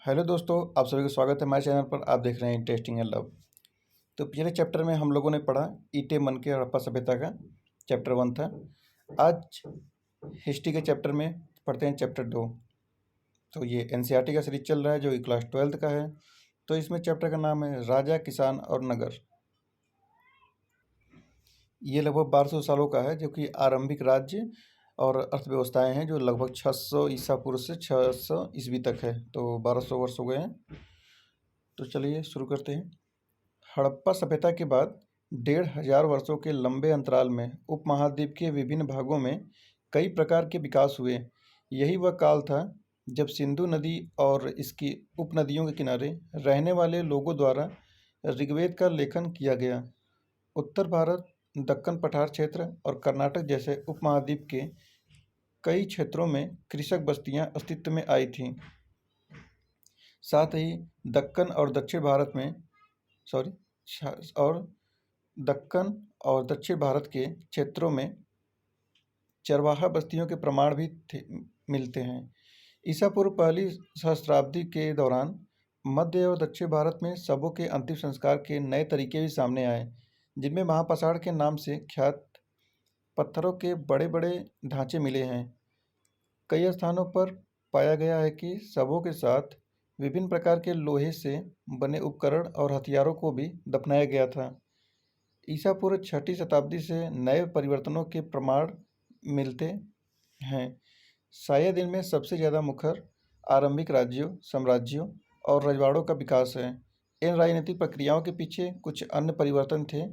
Hello दोस्तों, आप सभी का स्वागत है हमारे चैनल पर। आप देख रहे हैं इंटरेस्टिंग एंड लव। तो पिछले चैप्टर में हम लोगों ने पढ़ा ईंटें मन के हड़प्पा सभ्यता का चैप्टर 1 था। आज हिस्ट्री के चैप्टर में पढ़ते हैं चैप्टर 2। तो ये एनसीईआरटी का सीरीज चल रहा है जो कि क्लास 12 का है। तो इसमें चैप्टर का नाम है राजा, किसान और नगर। ये लगभग 1200 सालों का है, जो कि आरंभिक राज्य और अर्थव्यवस्थाएं हैं, जो लगभग 600 ईसा पूर्व से 600 ईस्वी तक है। तो 1200 वर्ष हो गए हैं। तो चलिए शुरू करते हैं। हड़प्पा सभ्यता के बाद 1500 वर्षों के लंबे अंतराल में उपमहाद्वीप के विभिन्न भागों में कई प्रकार के विकास हुए। यही वह काल था जब सिंधु नदी और इसकी उपनदियों के किनारे रहने वाले लोगों द्वारा ऋग्वेद का लेखन किया गया। उत्तर भारत, दक्कन पठार क्षेत्र और कर्नाटक जैसे उपमहाद्वीप के कई क्षेत्रों में कृषक बस्तियां अस्तित्व में आई थीं। साथ ही दक्कन और दक्षिण भारत में और दक्कन और दक्षिण भारत के क्षेत्रों में चरवाहा बस्तियों के प्रमाण भी मिलते हैं। ईसा पूर्व पहली सहस्त्राब्दी के दौरान मध्य और दक्षिण भारत में शवों के अंतिम संस्कार के नए तरीके भी सामने आए, जिनमें महापाषाण के नाम से ख्यात पत्थरों के बड़े बड़े ढांचे मिले हैं। कई स्थानों पर पाया गया है कि शवों के साथ विभिन्न प्रकार के लोहे से बने उपकरण और हथियारों को भी दफनाया गया था। ईसा पूर्व 6ठी शताब्दी से नए परिवर्तनों के प्रमाण मिलते हैं। शायद इनमें सबसे ज़्यादा मुखर आरंभिक राज्यों, साम्राज्यों और रजवाड़ों का विकास है। इन राजनीतिक प्रक्रियाओं के पीछे कुछ अन्य परिवर्तन थे।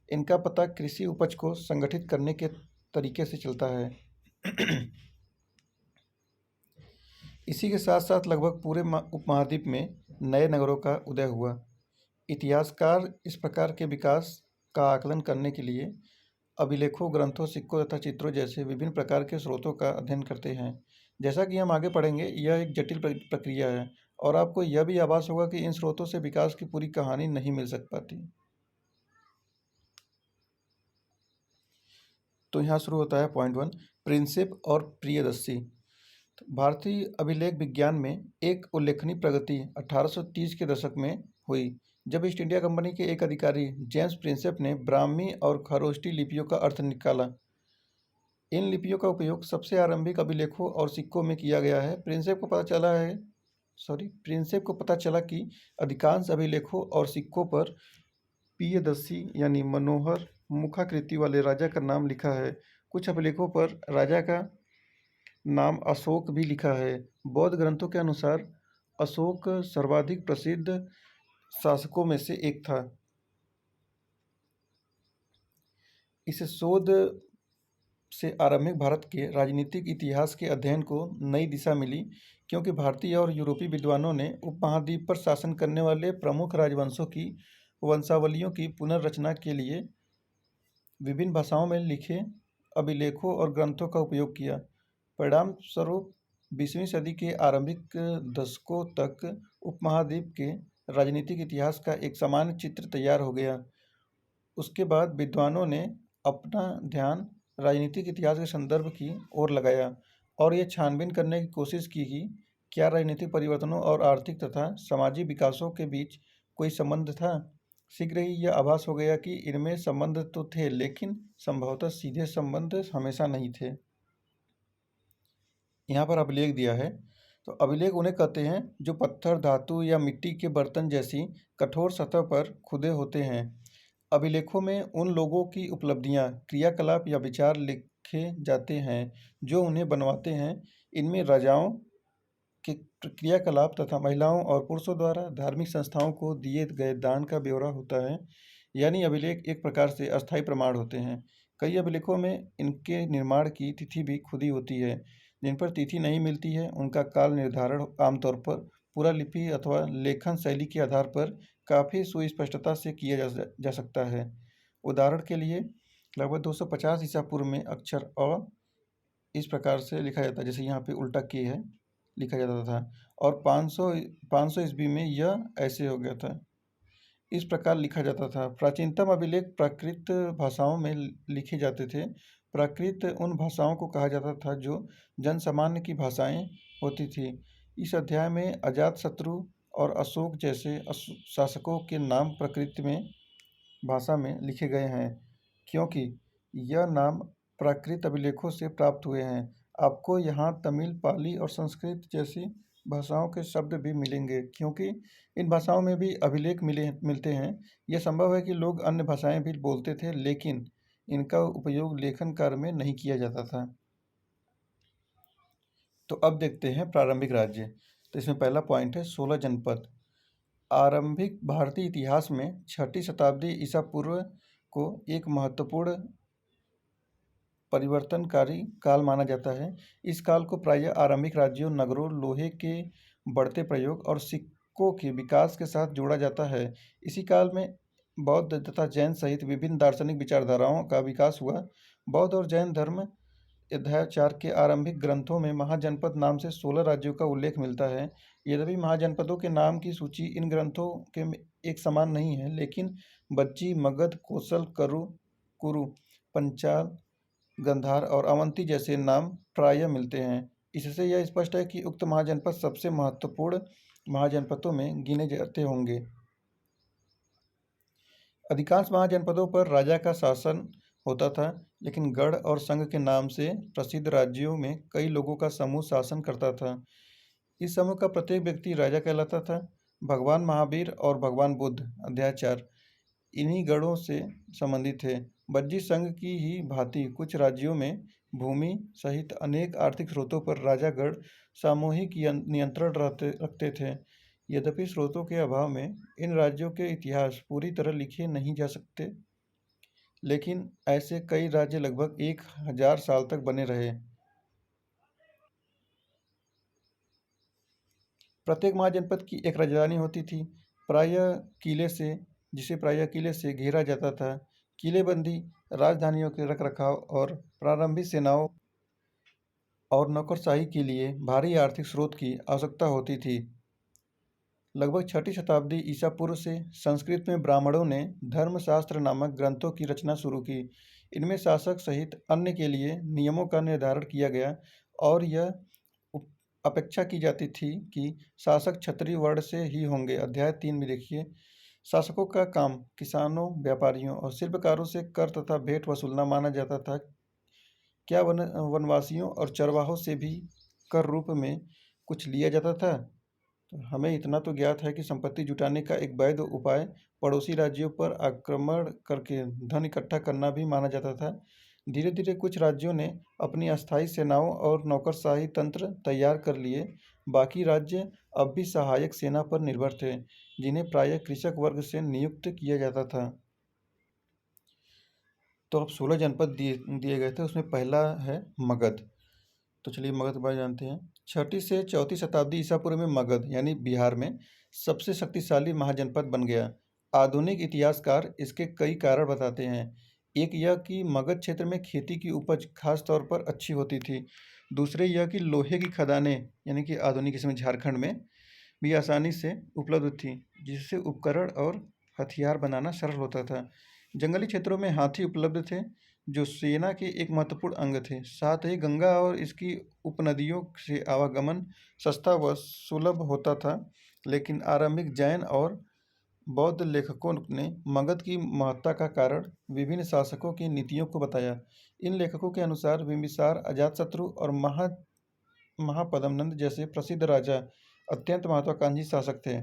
इनका पता कृषि उपज को संगठित करने के तरीके से चलता है। इसी के साथ साथ लगभग पूरे उपमहाद्वीप में नए नगरों का उदय हुआ। इतिहासकार इस प्रकार के विकास का आकलन करने के लिए अभिलेखों, ग्रंथों, सिक्कों तथा चित्रों जैसे विभिन्न प्रकार के स्रोतों का अध्ययन करते हैं। जैसा कि हम आगे पढ़ेंगे, यह एक जटिल प्रक्रिया है और आपको यह भी आभास होगा कि इन स्रोतों से विकास की पूरी कहानी नहीं मिल सक पाती। तो यहाँ शुरू होता है पॉइंट 1, प्रिंसिप और प्रियदर्शी। भारतीय अभिलेख विज्ञान में एक उल्लेखनीय प्रगति 1830 के दशक में हुई, जब ईस्ट इंडिया कंपनी के एक अधिकारी जेम्स प्रिंसेप ने ब्राह्मी और खरोष्टी लिपियों का अर्थ निकाला। इन लिपियों का उपयोग सबसे आरंभिक अभिलेखों और सिक्कों में किया गया है। प्रिंसेप को पता चला कि अधिकांश अभिलेखों और सिक्कों पर प्रियदर्शी यानी मनोहर मुखाकृति वाले राजा का नाम लिखा है। कुछ अभिलेखों पर राजा का नाम अशोक भी लिखा है। बौद्ध ग्रंथों के अनुसार अशोक सर्वाधिक प्रसिद्ध शासकों में से एक था। इस शोध से आरंभिक भारत के राजनीतिक इतिहास के अध्ययन को नई दिशा मिली, क्योंकि भारतीय और यूरोपीय विद्वानों ने उपमहाद्वीप पर शासन करने वाले प्रमुख राजवंशों की वंशावलियों की पुनर्रचना के लिए विभिन्न भाषाओं में लिखे अभिलेखों और ग्रंथों का उपयोग किया। परिणाम स्वरूप 20वीं सदी के आरंभिक दशकों तक उपमहाद्वीप के राजनीतिक इतिहास का एक सामान्य चित्र तैयार हो गया। उसके बाद विद्वानों ने अपना ध्यान राजनीतिक इतिहास के संदर्भ की ओर लगाया और यह छानबीन करने की कोशिश की कि क्या राजनीतिक परिवर्तनों और आर्थिक तथा सामाजिक विकासों के बीच कोई संबंध था। शीघ्र ही यह आभास हो गया कि इनमें संबंध तो थे, लेकिन संभवतः सीधे संबंध हमेशा नहीं थे। यहाँ पर अभिलेख दिया है। तो अभिलेख उन्हें कहते हैं जो पत्थर, धातु या मिट्टी के बर्तन जैसी कठोर सतह पर खुदे होते हैं। अभिलेखों में उन लोगों की उपलब्धियाँ, क्रियाकलाप या विचार लिखे जाते हैं जो उन्हें बनवाते हैं। इनमें राजाओं के क्रियाकलाप तथा महिलाओं और पुरुषों द्वारा धार्मिक संस्थाओं को दिए गए दान का ब्यौरा होता है। यानी अभिलेख एक प्रकार से अस्थायी प्रमाण होते हैं। कई अभिलेखों में इनके निर्माण की तिथि भी खुदी होती है। जिन पर तिथि नहीं मिलती है उनका काल निर्धारण आमतौर पर पूरा लिपि अथवा लेखन शैली के आधार पर काफ़ी सुस्पष्टता से किया जा सकता है। उदाहरण के लिए लगभग 250 ईसा पूर्व में अक्षर अ इस प्रकार से लिखा जाता है, जैसे यहाँ पे उल्टा के है, लिखा जाता था, और 500 ईस्वी में यह ऐसे हो गया था। इस प्रकार लिखा जाता था। प्राचीनतम अभिलेख प्राकृत भाषाओं में लिखे जाते थे। प्राकृत उन भाषाओं को कहा जाता था जो जनसामान्य की भाषाएं होती थी। इस अध्याय में अजातशत्रु और अशोक जैसे शासकों के नाम प्राकृत में भाषा में लिखे गए हैं, क्योंकि यह नाम प्राकृत अभिलेखों से प्राप्त हुए हैं। आपको यहाँ तमिल, पाली और संस्कृत जैसी भाषाओं के शब्द भी मिलेंगे, क्योंकि इन भाषाओं में भी अभिलेख मिलते हैं। यह संभव है कि लोग अन्य भाषाएं भी बोलते थे, लेकिन इनका उपयोग लेखन कार्य में नहीं किया जाता था। तो अब देखते हैं प्रारंभिक राज्य। तो इसमें पहला पॉइंट है 16 जनपद। आरंभिक भारतीय इतिहास में 6ठी शताब्दी ईसा पूर्व को एक महत्वपूर्ण परिवर्तनकारी काल माना जाता है। इस काल को प्रायः आरंभिक राज्यों, नगरों, लोहे के बढ़ते प्रयोग और सिक्कों के विकास के साथ जोड़ा जाता है। इसी काल में बौद्ध तथा जैन सहित विभिन्न दार्शनिक विचारधाराओं का विकास हुआ। बौद्ध और जैन धर्म अध्याय 4 के आरंभिक ग्रंथों में महाजनपद नाम से 16 राज्यों का उल्लेख मिलता है। यद्यपि महाजनपदों के नाम की सूची इन ग्रंथों के एक समान नहीं है, लेकिन बज्जी, मगध, कोसल, कुरु, पंचाल, गंधार और अवंती जैसे नाम प्रायः मिलते हैं। इससे यह स्पष्ट है कि उक्त महाजनपद सबसे महत्वपूर्ण महाजनपदों में गिने जाते होंगे। अधिकांश महाजनपदों पर राजा का शासन होता था, लेकिन गढ़ और संघ के नाम से प्रसिद्ध राज्यों में कई लोगों का समूह शासन करता था। इस समूह का प्रत्येक व्यक्ति राजा कहलाता था। भगवान महावीर और भगवान बुद्ध अध्याय 4 इन्हीं गढ़ों से संबंधित थे। बज्जी संघ की ही भांति कुछ राज्यों में भूमि सहित अनेक आर्थिक स्रोतों पर राजागढ़ सामूहिक नियंत्रण रखते थे। यद्यपि स्रोतों के अभाव में इन राज्यों के इतिहास पूरी तरह लिखे नहीं जा सकते, लेकिन ऐसे कई राज्य लगभग 1000 साल तक बने रहे। प्रत्येक महाजनपद की एक राजधानी होती थी, जिसे प्रायः किले से घेरा जाता था। किलेबंदी, राजधानियों के रखरखाव और प्रारंभिक सेनाओं और नौकरशाही के लिए भारी आर्थिक स्रोत की आवश्यकता होती थी। लगभग 6ठी शताब्दी ईसा पूर्व से संस्कृत में ब्राह्मणों ने धर्मशास्त्र नामक ग्रंथों की रचना शुरू की। इनमें शासक सहित अन्य के लिए नियमों का निर्धारण किया गया और यह अपेक्षा की जाती थी कि शासक क्षत्रिय वर्ण से ही होंगे। अध्याय 3 में देखिए, शासकों का काम किसानों, व्यापारियों और शिल्पकारों से कर तथा भेंट वसूलना माना जाता था। क्या वनवासियों और चरवाहों से भी कर रूप में कुछ लिया जाता था? तो हमें इतना तो ज्ञात है कि संपत्ति जुटाने का एक वैध उपाय पड़ोसी राज्यों पर आक्रमण करके धन इकट्ठा करना भी माना जाता था। धीरे धीरे कुछ राज्यों ने अपनी अस्थायी सेनाओं और नौकरशाही तंत्र तैयार कर लिए। बाकी राज्य अब भी सहायक सेना पर निर्भर थे, जिन्हें प्रायः कृषक वर्ग से नियुक्त किया जाता था। तो अब 16 जनपद दिए गए थे, उसमें पहला है मगध। तो चलिए मगध के बारे में जानते हैं। 6ठी से 4वीं शताब्दी ईसा पूर्व में मगध यानी बिहार में सबसे शक्तिशाली महाजनपद बन गया। आधुनिक इतिहासकार इसके कई कारण बताते हैं। एक यह कि मगध क्षेत्र में खेती की उपज खास तौर पर अच्छी होती थी। दूसरे यह कि लोहे की खदानें यानी कि आधुनिक इसमें झारखंड में भी आसानी से उपलब्ध थी, जिससे उपकरण और हथियार बनाना सरल होता था। जंगली क्षेत्रों में हाथी उपलब्ध थे, जो सेना के एक महत्वपूर्ण अंग थे। साथ ही गंगा और इसकी उपनदियों से आवागमन सस्ता व सुलभ होता था। लेकिन आरंभिक जैन और बौद्ध लेखकों ने मगध की महत्ता का कारण विभिन्न शासकों की नीतियों को बताया। इन लेखकों के अनुसार बिंबिसार, अजातशत्रु और महापद्मनंद जैसे प्रसिद्ध राजा अत्यंत महत्वाकांक्षी शासक थे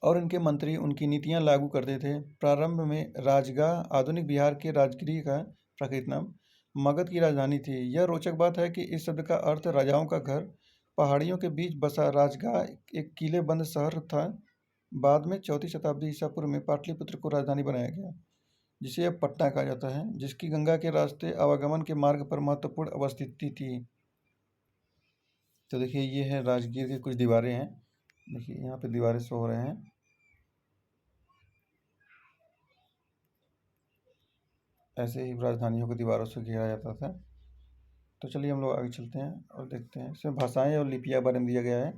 और इनके मंत्री उनकी नीतियां लागू करते थे। प्रारंभ में राजगाह आधुनिक बिहार के राजगिरी का प्रकृत नाम मगध की राजधानी थी। यह रोचक बात है कि इस शब्द का अर्थ राजाओं का घर। पहाड़ियों के बीच बसा राजगाह एक किलेबंद शहर था। बाद में 4वीं शताब्दी ईसा पूर्व में पाटलिपुत्र को राजधानी बनाया गया, जिसे अब पटना कहा जाता है, जिसकी गंगा के रास्ते आवागमन के मार्ग पर महत्वपूर्ण अवस्थिति थी। तो देखिए ये है राजगीर की कुछ दीवारें हैं। देखिए यहाँ पे दीवारें शो हो रहे हैं। ऐसे ही राजधानियों को दीवारों से घेरा जाता था। तो चलिए हम लोग आगे चलते हैं और देखते हैं इसमें भाषाएं और लिपियां बारे में दिया गया है।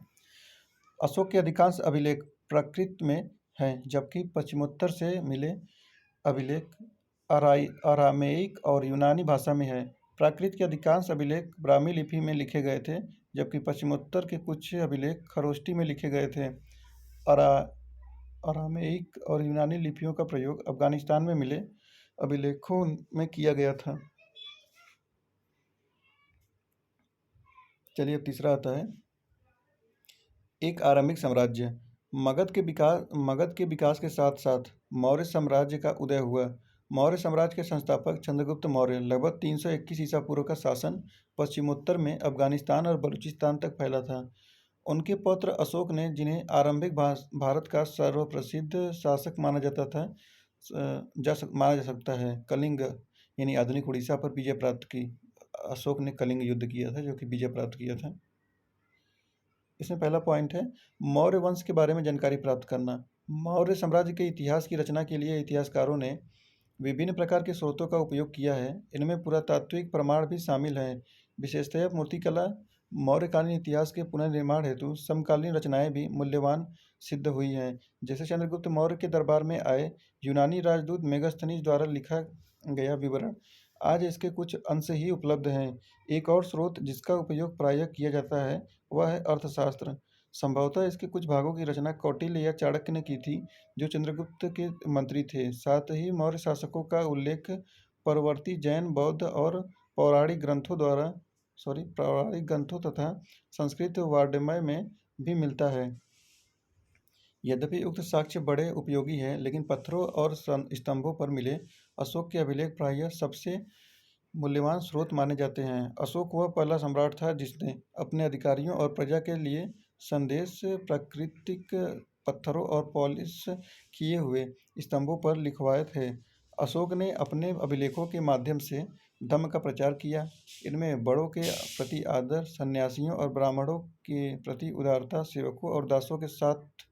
अशोक के अधिकांश अभिलेख प्राकृत में हैं, जबकि पश्चिमोत्तर से मिले अभिलेख अरामेइक और यूनानी भाषा में है। प्राकृत के अधिकांश अभिलेख ब्राह्मी लिपि में लिखे गए थे। जबकि पश्चिमोत्तर के कुछ अभिलेख खरोष्टी में लिखे गए थे। अरा अरामेइक और यूनानी लिपियों का प्रयोग अफगानिस्तान में मिले अभिलेखों में किया गया था। चलिए अब तीसरा आता है एक आरंभिक साम्राज्य। मगध के विकास के साथ साथ मौर्य साम्राज्य का उदय हुआ। मौर्य साम्राज्य के संस्थापक चंद्रगुप्त मौर्य लगभग 321 ईसा पूर्व का शासन पश्चिमोत्तर में अफगानिस्तान और बलूचिस्तान तक फैला था। उनके पौत्र अशोक ने, जिन्हें आरंभिक भारत का सर्वप्रसिद्ध शासक माना जा सकता है, कलिंग यानी आधुनिक उड़ीसा पर विजय प्राप्त की। अशोक ने कलिंग युद्ध किया था जो कि विजय प्राप्त किया था। इसमें पहला पॉइंट है मौर्य वंश के बारे में जानकारी प्राप्त करना। मौर्य साम्राज्य के इतिहास की रचना के लिए इतिहासकारों ने विभिन्न प्रकार के स्रोतों का उपयोग किया है। इनमें पुरातात्विक प्रमाण भी शामिल हैं। विशेषतः मूर्तिकला, मौर्यकालीन इतिहास के पुनर्निर्माण हेतु समकालीन रचनाएं भी मूल्यवान सिद्ध हुई हैं। जैसे चंद्रगुप्त मौर्य के दरबार में आए यूनानी राजदूत मेगास्थनीज द्वारा लिखा गया विवरण आज इसके कुछ अंश ही उपलब्ध हैं। एक और स्रोत जिसका उपयोग प्रायः किया जाता है वह है अर्थशास्त्र। संभवतः इसके कुछ भागों की रचना कौटिल्य या चाणक्य ने की थी, जो चंद्रगुप्त के मंत्री थे। साथ ही मौर्य शासकों का उल्लेख परवर्ती जैन, बौद्ध और पौराणिक ग्रंथों तथा संस्कृत वाङ्मय में भी मिलता है। यद्यपि उक्त साक्ष्य बड़े उपयोगी हैं, लेकिन पत्थरों और स्तंभों पर मिले अशोक के अभिलेख प्रायः सबसे मूल्यवान स्रोत माने जाते हैं। अशोक वह पहला सम्राट था जिसने अपने अधिकारियों और प्रजा के लिए संदेश प्राकृतिक पत्थरों और पॉलिश किए हुए स्तंभों पर लिखवाए थे। अशोक ने अपने अभिलेखों के माध्यम से धम्म का प्रचार किया। इनमें बड़ों के प्रति आदर, सन्यासियों और ब्राह्मणों के प्रति उदारता, सेवकों और दासों के साथ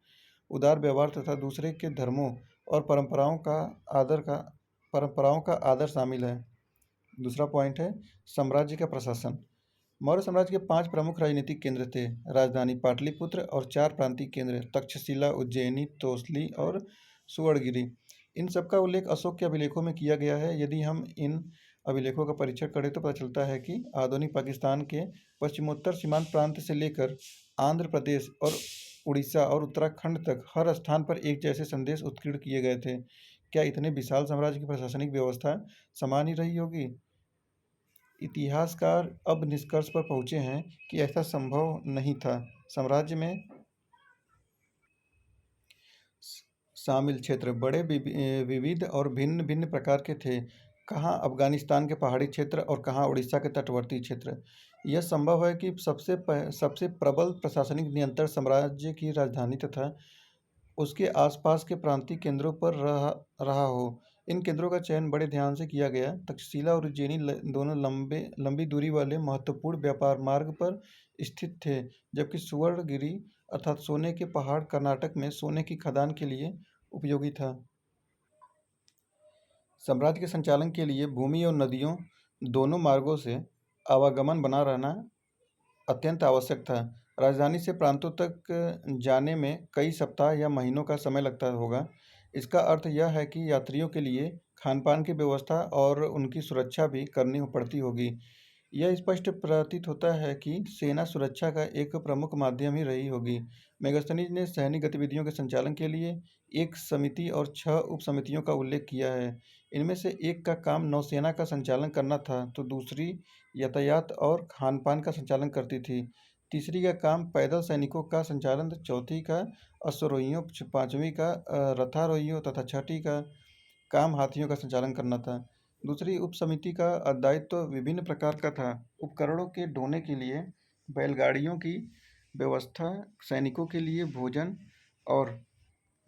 उदार व्यवहार तथा दूसरे के धर्मों और परंपराओं का आदर शामिल है। दूसरा पॉइंट है साम्राज्य का प्रशासन। मौर्य साम्राज्य के 5 प्रमुख राजनीतिक केंद्र थे: राजधानी पाटलिपुत्र और 4 प्रांतीय केंद्र तक्षशिला, उज्जैनी, तोसली और सुवर्णगिरी। इन सब का उल्लेख अशोक के अभिलेखों में किया गया है। यदि हम इन अभिलेखों का परीक्षण करें तो पता चलता है कि आधुनिक पाकिस्तान के पश्चिमोत्तर सीमांत प्रांत से लेकर आंध्र प्रदेश और उड़ीसा और उत्तराखंड तक हर स्थान पर एक जैसे संदेश उत्कीर्ण किए गए थे। क्या इतने विशाल साम्राज्य की प्रशासनिक व्यवस्था समान ही रही होगी? इतिहासकार अब निष्कर्ष पर पहुंचे हैं कि ऐसा संभव नहीं था। साम्राज्य में शामिल क्षेत्र बड़े विविध और भिन्न भिन्न प्रकार के थे। कहाँ अफगानिस्तान के पहाड़ी क्षेत्र और कहाँ उड़ीसा के तटवर्ती क्षेत्र। यह संभव है कि सबसे प्रबल प्रशासनिक नियंत्रण साम्राज्य की राजधानी तथा उसके आसपास के प्रांतीय केंद्रों पर रहा हो। इन केंद्रों का चयन बड़े ध्यान से किया गया। तक्षशिला और उज्जैनी दोनों लंबी दूरी वाले महत्वपूर्ण व्यापार मार्ग पर स्थित थे, जबकि सुवर्णगिरी अर्थात सोने के पहाड़ कर्नाटक में सोने की खदान के लिए उपयोगी था। साम्राज्य के संचालन के लिए भूमि और नदियों दोनों मार्गों से आवागमन बना रहना अत्यंत आवश्यक था। राजधानी से प्रांतों तक जाने में कई सप्ताह या महीनों का समय लगता होगा। इसका अर्थ यह है कि यात्रियों के लिए खान पान की व्यवस्था और उनकी सुरक्षा भी करनी पड़ती होगी। यह स्पष्ट प्रतीत होता है कि सेना सुरक्षा का एक प्रमुख माध्यम ही रही होगी। मेगास्थनीज ने सैनिक गतिविधियों के संचालन के लिए एक समिति और 6 उप समितियों का उल्लेख किया है। इनमें से एक का काम नौसेना का संचालन करना था, तो दूसरी यातायात और खान पान का संचालन करती थी। तीसरी का काम पैदल सैनिकों का संचालन, चौथी का अश्वरोहियों, पांचवी का रथारोहियों तथा छठी का काम हाथियों का संचालन करना था। दूसरी उपसमिति का दायित्व विभिन्न प्रकार का था: उपकरणों के ढोने के लिए बैलगाड़ियों की व्यवस्था, सैनिकों के लिए भोजन और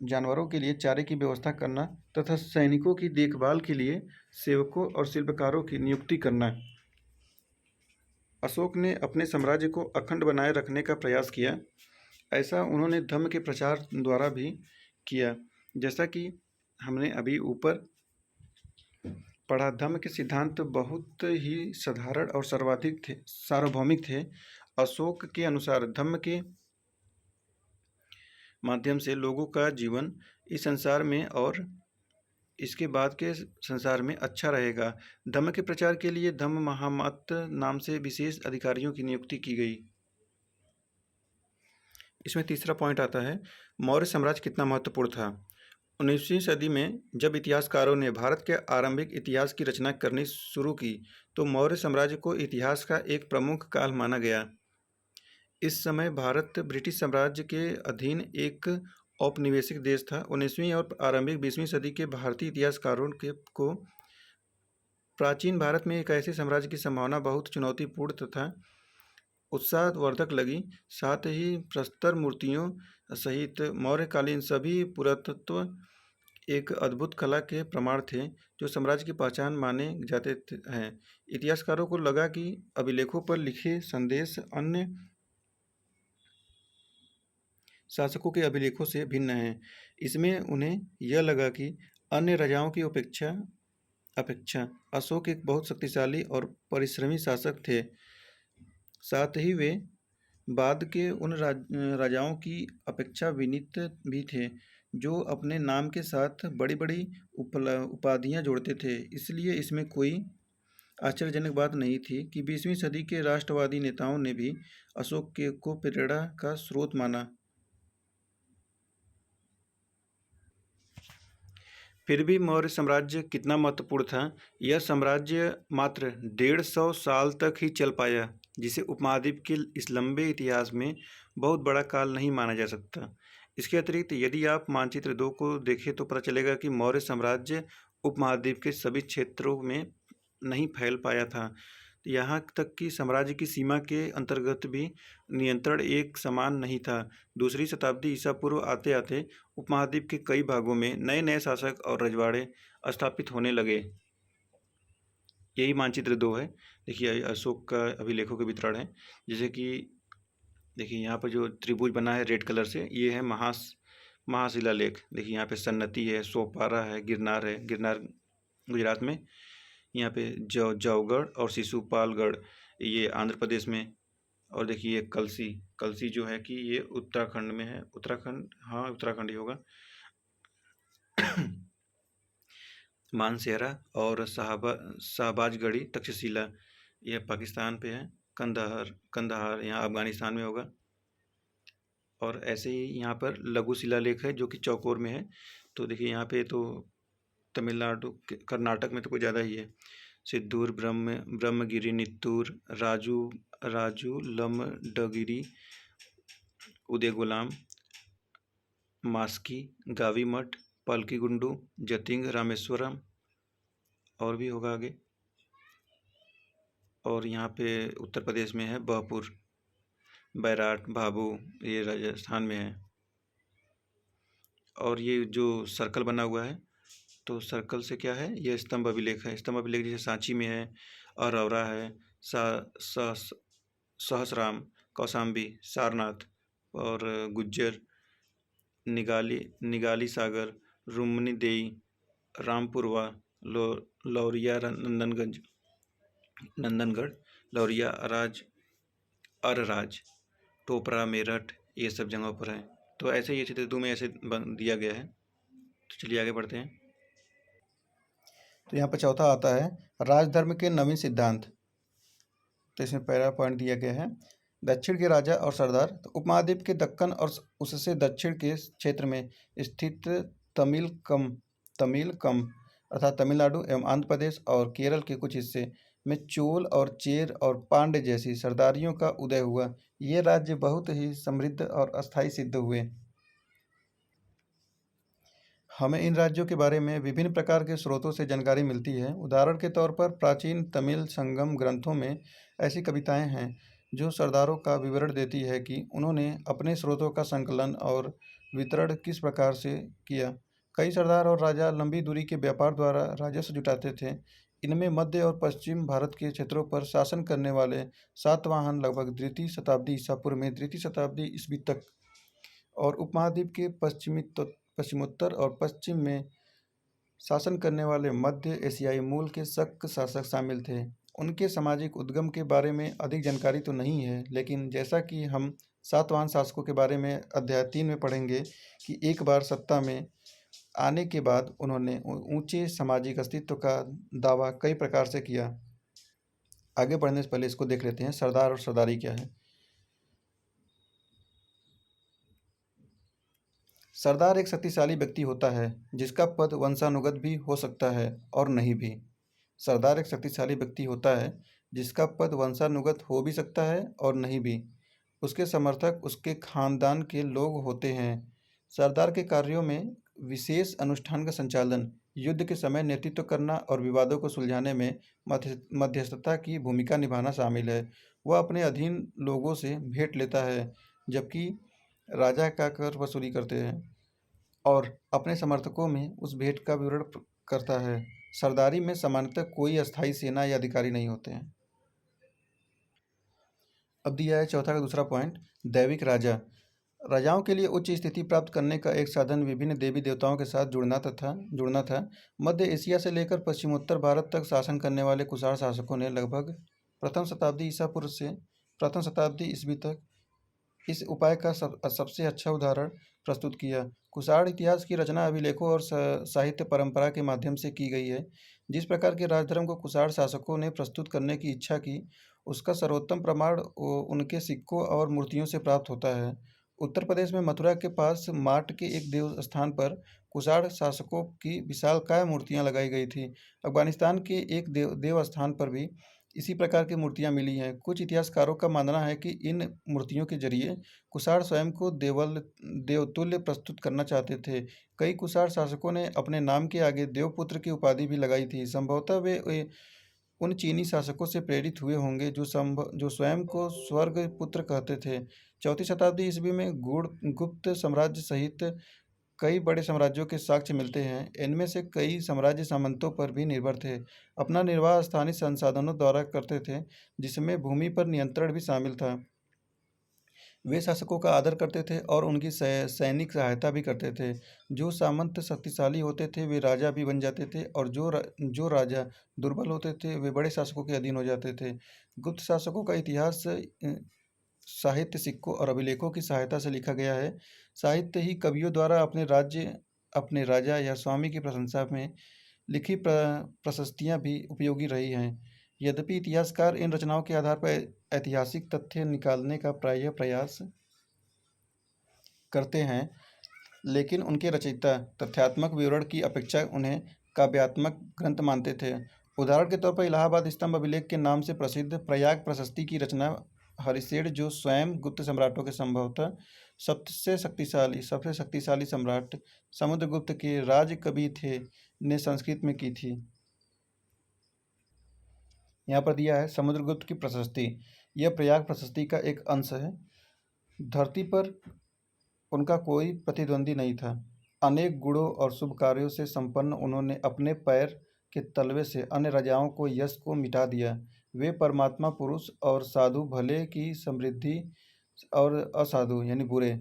जानवरों के लिए चारे की व्यवस्था करना तथा सैनिकों की देखभाल के लिए सेवकों और शिल्पकारों की नियुक्ति करना। अशोक ने अपने साम्राज्य को अखंड बनाए रखने का प्रयास किया। ऐसा उन्होंने धम्म के प्रचार द्वारा भी किया। जैसा कि हमने अभी ऊपर पढ़ा, धम्म के सिद्धांत बहुत ही साधारण और सार्वभौमिक थे। अशोक के अनुसार धम्म के माध्यम से लोगों का जीवन इस संसार में और इसके बाद के संसार में अच्छा रहेगा। धम्म के प्रचार के लिए धम्म महामत नाम से विशेष अधिकारियों की नियुक्ति की गई। इसमें तीसरा पॉइंट आता है, मौर्य साम्राज्य कितना महत्वपूर्ण था। 19वीं सदी में जब इतिहासकारों ने भारत के आरंभिक इतिहास की रचना करनी शुरू की, तो मौर्य साम्राज्य को इतिहास का एक प्रमुख काल माना गया। इस समय भारत ब्रिटिश साम्राज्य के अधीन एक औपनिवेशिक देश था। 19वीं और आरंभिक 20वीं सदी के भारतीय इतिहासकारों को प्राचीन भारत में एक ऐसे साम्राज्य की संभावना बहुत चुनौतीपूर्ण तथा उत्साहवर्धक लगी। साथ ही प्रस्तर मूर्तियों सहित मौर्यकालीन सभी पुरातत्व एक अद्भुत कला के प्रमाण थे, जो साम्राज्य की पहचान माने जाते हैं। इतिहासकारों को लगा कि अभिलेखों पर लिखे संदेश अन्य शासकों के अभिलेखों से भिन्न हैं। इसमें उन्हें यह लगा कि अन्य राजाओं की अपेक्षा अशोक एक बहुत शक्तिशाली और परिश्रमी शासक थे। साथ ही वे बाद के उन राजाओं की अपेक्षा विनीत भी थे, जो अपने नाम के साथ बड़ी बड़ी उपाधियां जोड़ते थे। इसलिए इसमें कोई आश्चर्यजनक बात नहीं थी कि 20वीं सदी के राष्ट्रवादी नेताओं ने भी अशोक को प्रेरणा का स्रोत माना। फिर भी मौर्य साम्राज्य कितना महत्वपूर्ण था। यह साम्राज्य मात्र 150 साल तक ही चल पाया, जिसे उपमहाद्वीप के इस लंबे इतिहास में बहुत बड़ा काल नहीं माना जा सकता। इसके अतिरिक्त यदि आप मानचित्र 2 को देखें तो पता चलेगा कि मौर्य साम्राज्य उपमहाद्वीप के सभी क्षेत्रों में नहीं फैल पाया था। यहाँ तक कि साम्राज्य की सीमा के अंतर्गत भी नियंत्रण एक समान नहीं था। दूसरी शताब्दी ईसा पूर्व आते आते उपमहाद्वीप के कई भागों में नए नए शासक और रजवाड़े स्थापित होने लगे। यही मानचित्र 2 है। देखिए अशोक का अभिलेखों के वितरण है। जैसे कि देखिए यहाँ पर जो त्रिभुज बना है रेड कलर से, ये है महाशिलालेख। देखिए यहाँ पे सन्नती है, सोपारा है, गिरनार गुजरात में। यहाँ पे जौगढ़ और शिशुपालगढ़ ये आंध्र प्रदेश में। और देखिए कलसी जो है कि ये उत्तराखंड में है। उत्तराखंड, हाँ उत्तराखंड ही होगा। मानसेरा और शाहबाजगढ़ी तक्षशिला यह पाकिस्तान पे है। कंदहार यहाँ अफगानिस्तान में होगा। और ऐसे ही यहाँ पर लघु शिलालेख है जो कि चौकोर में है। तो देखिए यहाँ पे तो तमिलनाडु कर्नाटक में तो कुछ ज़्यादा ही है। सिद्धूर, ब्रह्मगिरी, नित्तूर, राजूलमडगिरी, उदय गुलाम, मास्की, गावी मठ, पालकीगुंडू, जतिंग, रामेश्वरम और भी होगा आगे। और यहाँ पे उत्तर प्रदेश में है बहपुर, बैराट, भाभू, ये राजस्थान में है। और ये जो सर्कल बना हुआ है, तो सर्कल से क्या है, ये स्तंभ अभिलेख है। स्तंभ अभिलेख जैसे सांची में है, अरौरा है, सहसराम, कौशाम्बी, सारनाथ और गुज्जर, निगाली सागर, रुमनी देई, रामपुरवा, लौरिया, नंदनगढ़, लौरिया, अरराज, टोपरा, मेरठ, ये सब जगहों पर है। तो ऐसे ये चित्र 2 में ऐसे दिया गया है। तो चलिए आगे बढ़ते हैं। तो यहाँ पर चौथा आता है राजधर्म के नवीन सिद्धांत। तो इसमें पहला पॉइंट दिया गया है, दक्षिण के राजा और सरदार। तो उपमहाद्वीप के दक्कन और उससे दक्षिण के क्षेत्र में स्थित तमिलकम अर्थात तमिलनाडु एवं आंध्र प्रदेश और केरल के कुछ हिस्से में चोल और चेर और पांड्य जैसी सरदारियों का उदय हुआ। ये राज्य बहुत ही समृद्ध और अस्थायी सिद्ध हुए। हमें इन राज्यों के बारे में विभिन्न प्रकार के स्रोतों से जानकारी मिलती है। उदाहरण के तौर पर प्राचीन तमिल संगम ग्रंथों में ऐसी कविताएं हैं जो सरदारों का विवरण देती है कि उन्होंने अपने स्रोतों का संकलन और वितरण किस प्रकार से किया। कई सरदार और राजा लंबी दूरी के व्यापार द्वारा राजस्व जुटाते थे। इनमें मध्य और पश्चिम भारत के क्षेत्रों पर शासन करने वाले सातवाहन लगभग द्वितीय शताब्दी ईसा पूर्व में द्वितीय शताब्दी ईस्वी तक और उपमहाद्वीप के पश्चिमोत्तर और पश्चिम में शासन करने वाले मध्य एशियाई मूल के शक शासक शामिल थे। उनके सामाजिक उद्गम के बारे में अधिक जानकारी तो नहीं है, लेकिन जैसा कि हम सातवाहन शासकों के बारे में अध्याय 3 में पढ़ेंगे कि एक बार सत्ता में आने के बाद उन्होंने ऊंचे सामाजिक अस्तित्व का दावा कई प्रकार से किया। आगे बढ़ने से पहले इसको देख लेते हैं सरदार और सरदारी क्या है। सरदार एक शक्तिशाली व्यक्ति होता है जिसका पद वंशानुगत भी हो सकता है और नहीं भी। सरदार एक शक्तिशाली व्यक्ति होता है जिसका पद वंशानुगत हो भी सकता है और नहीं भी। उसके समर्थक उसके खानदान के लोग होते हैं। सरदार के कार्यों में विशेष अनुष्ठान का संचालन, युद्ध के समय नेतृत्व करना और विवादों को सुलझाने में मध्यस्थता की भूमिका निभाना शामिल है। वह अपने अधीन लोगों से भेंट लेता है, जबकि राजा का कर वसूली करते हैं और अपने समर्थकों में उस भेंट का विवरण करता है। सरदारी में सामान्यतः कोई अस्थायी सेना या अधिकारी नहीं होते हैं। अब दिया है चौथा का दूसरा पॉइंट, दैविक राजा। राजाओं के लिए उच्च स्थिति प्राप्त करने का एक साधन विभिन्न देवी देवताओं के साथ जुड़ना था। मध्य एशिया से लेकर पश्चिमोत्तर भारत तक शासन करने वाले कुषाण शासकों ने लगभग प्रथम शताब्दी ईसा पूर्व से प्रथम शताब्दी ईस्वी तक इस उपाय का सबसे अच्छा उदाहरण प्रस्तुत किया। कुषाण इतिहास की रचना अभिलेखों और साहित्य परंपरा के माध्यम से की गई है। जिस प्रकार के राजधर्म को कुषाण शासकों ने प्रस्तुत करने की इच्छा की, उसका सर्वोत्तम प्रमाण उनके सिक्कों और मूर्तियों से प्राप्त होता है। उत्तर प्रदेश में मथुरा के पास माट के एक देव स्थान पर कुषाण शासकों की विशालकाय मूर्तियां लगाई गई थी। अफगानिस्तान के एक देव स्थान पर भी इसी प्रकार की मूर्तियां मिली हैं। कुछ इतिहासकारों का मानना है कि इन मूर्तियों के जरिए कुषाण स्वयं को देवतुल्य प्रस्तुत करना चाहते थे। कई कुषाण शासकों ने अपने नाम के आगे देवपुत्र की उपाधि भी लगाई थी। संभवतः वे उन चीनी शासकों से प्रेरित हुए होंगे जो स्वयं को स्वर्ग पुत्र कहते थे। चौथी शताब्दी ईस्वी में गुप्त साम्राज्य सहित कई बड़े साम्राज्यों के साक्ष्य मिलते हैं। इनमें से कई साम्राज्य सामंतों पर भी निर्भर थे। अपना निर्वाह स्थानीय संसाधनों द्वारा करते थे, जिसमें भूमि पर नियंत्रण भी शामिल था। वे शासकों का आदर करते थे और उनकी सैनिक सहायता भी करते थे। जो सामंत शक्तिशाली होते थे वे राजा भी बन जाते थे और जो राजा दुर्बल होते थे वे बड़े शासकों के अधीन हो जाते थे। गुप्त शासकों का इतिहास साहित्य, सिक्कों और अभिलेखों की सहायता से लिखा गया है। साहित्य ही कवियों द्वारा अपने राजा या स्वामी की प्रशंसा में लिखी प्रशस्तियाँ भी उपयोगी रही हैं। यद्यपि इतिहासकार इन रचनाओं के आधार पर ऐतिहासिक तथ्य निकालने का प्रायः प्रयास करते हैं, लेकिन उनके रचयिता तथ्यात्मक विवरण की अपेक्षा उन्हें काव्यात्मक ग्रंथ मानते थे। उदाहरण के तौर पर इलाहाबाद स्तंभ अभिलेख के नाम से प्रसिद्ध प्रयाग प्रशस्ति की रचना हरिशेठ, जो स्वयं गुप्त सम्राटों के संभवतः सबसे शक्तिशाली सम्राट समुद्रगुप्त के राज कवि थे, ने संस्कृत में की थी। यहाँ पर दिया है समुद्रगुप्त की प्रशस्ति। यह प्रयाग प्रशस्ति का एक अंश है। धरती पर उनका कोई प्रतिद्वंदी नहीं था। अनेक गुणों और शुभ कार्यों से संपन्न उन्होंने अपने पैर के तलवे से अन्य राजाओं को यश को मिटा दिया। वे परमात्मा पुरुष और साधु भले की समृद्धि और असाधु यानी बुरे,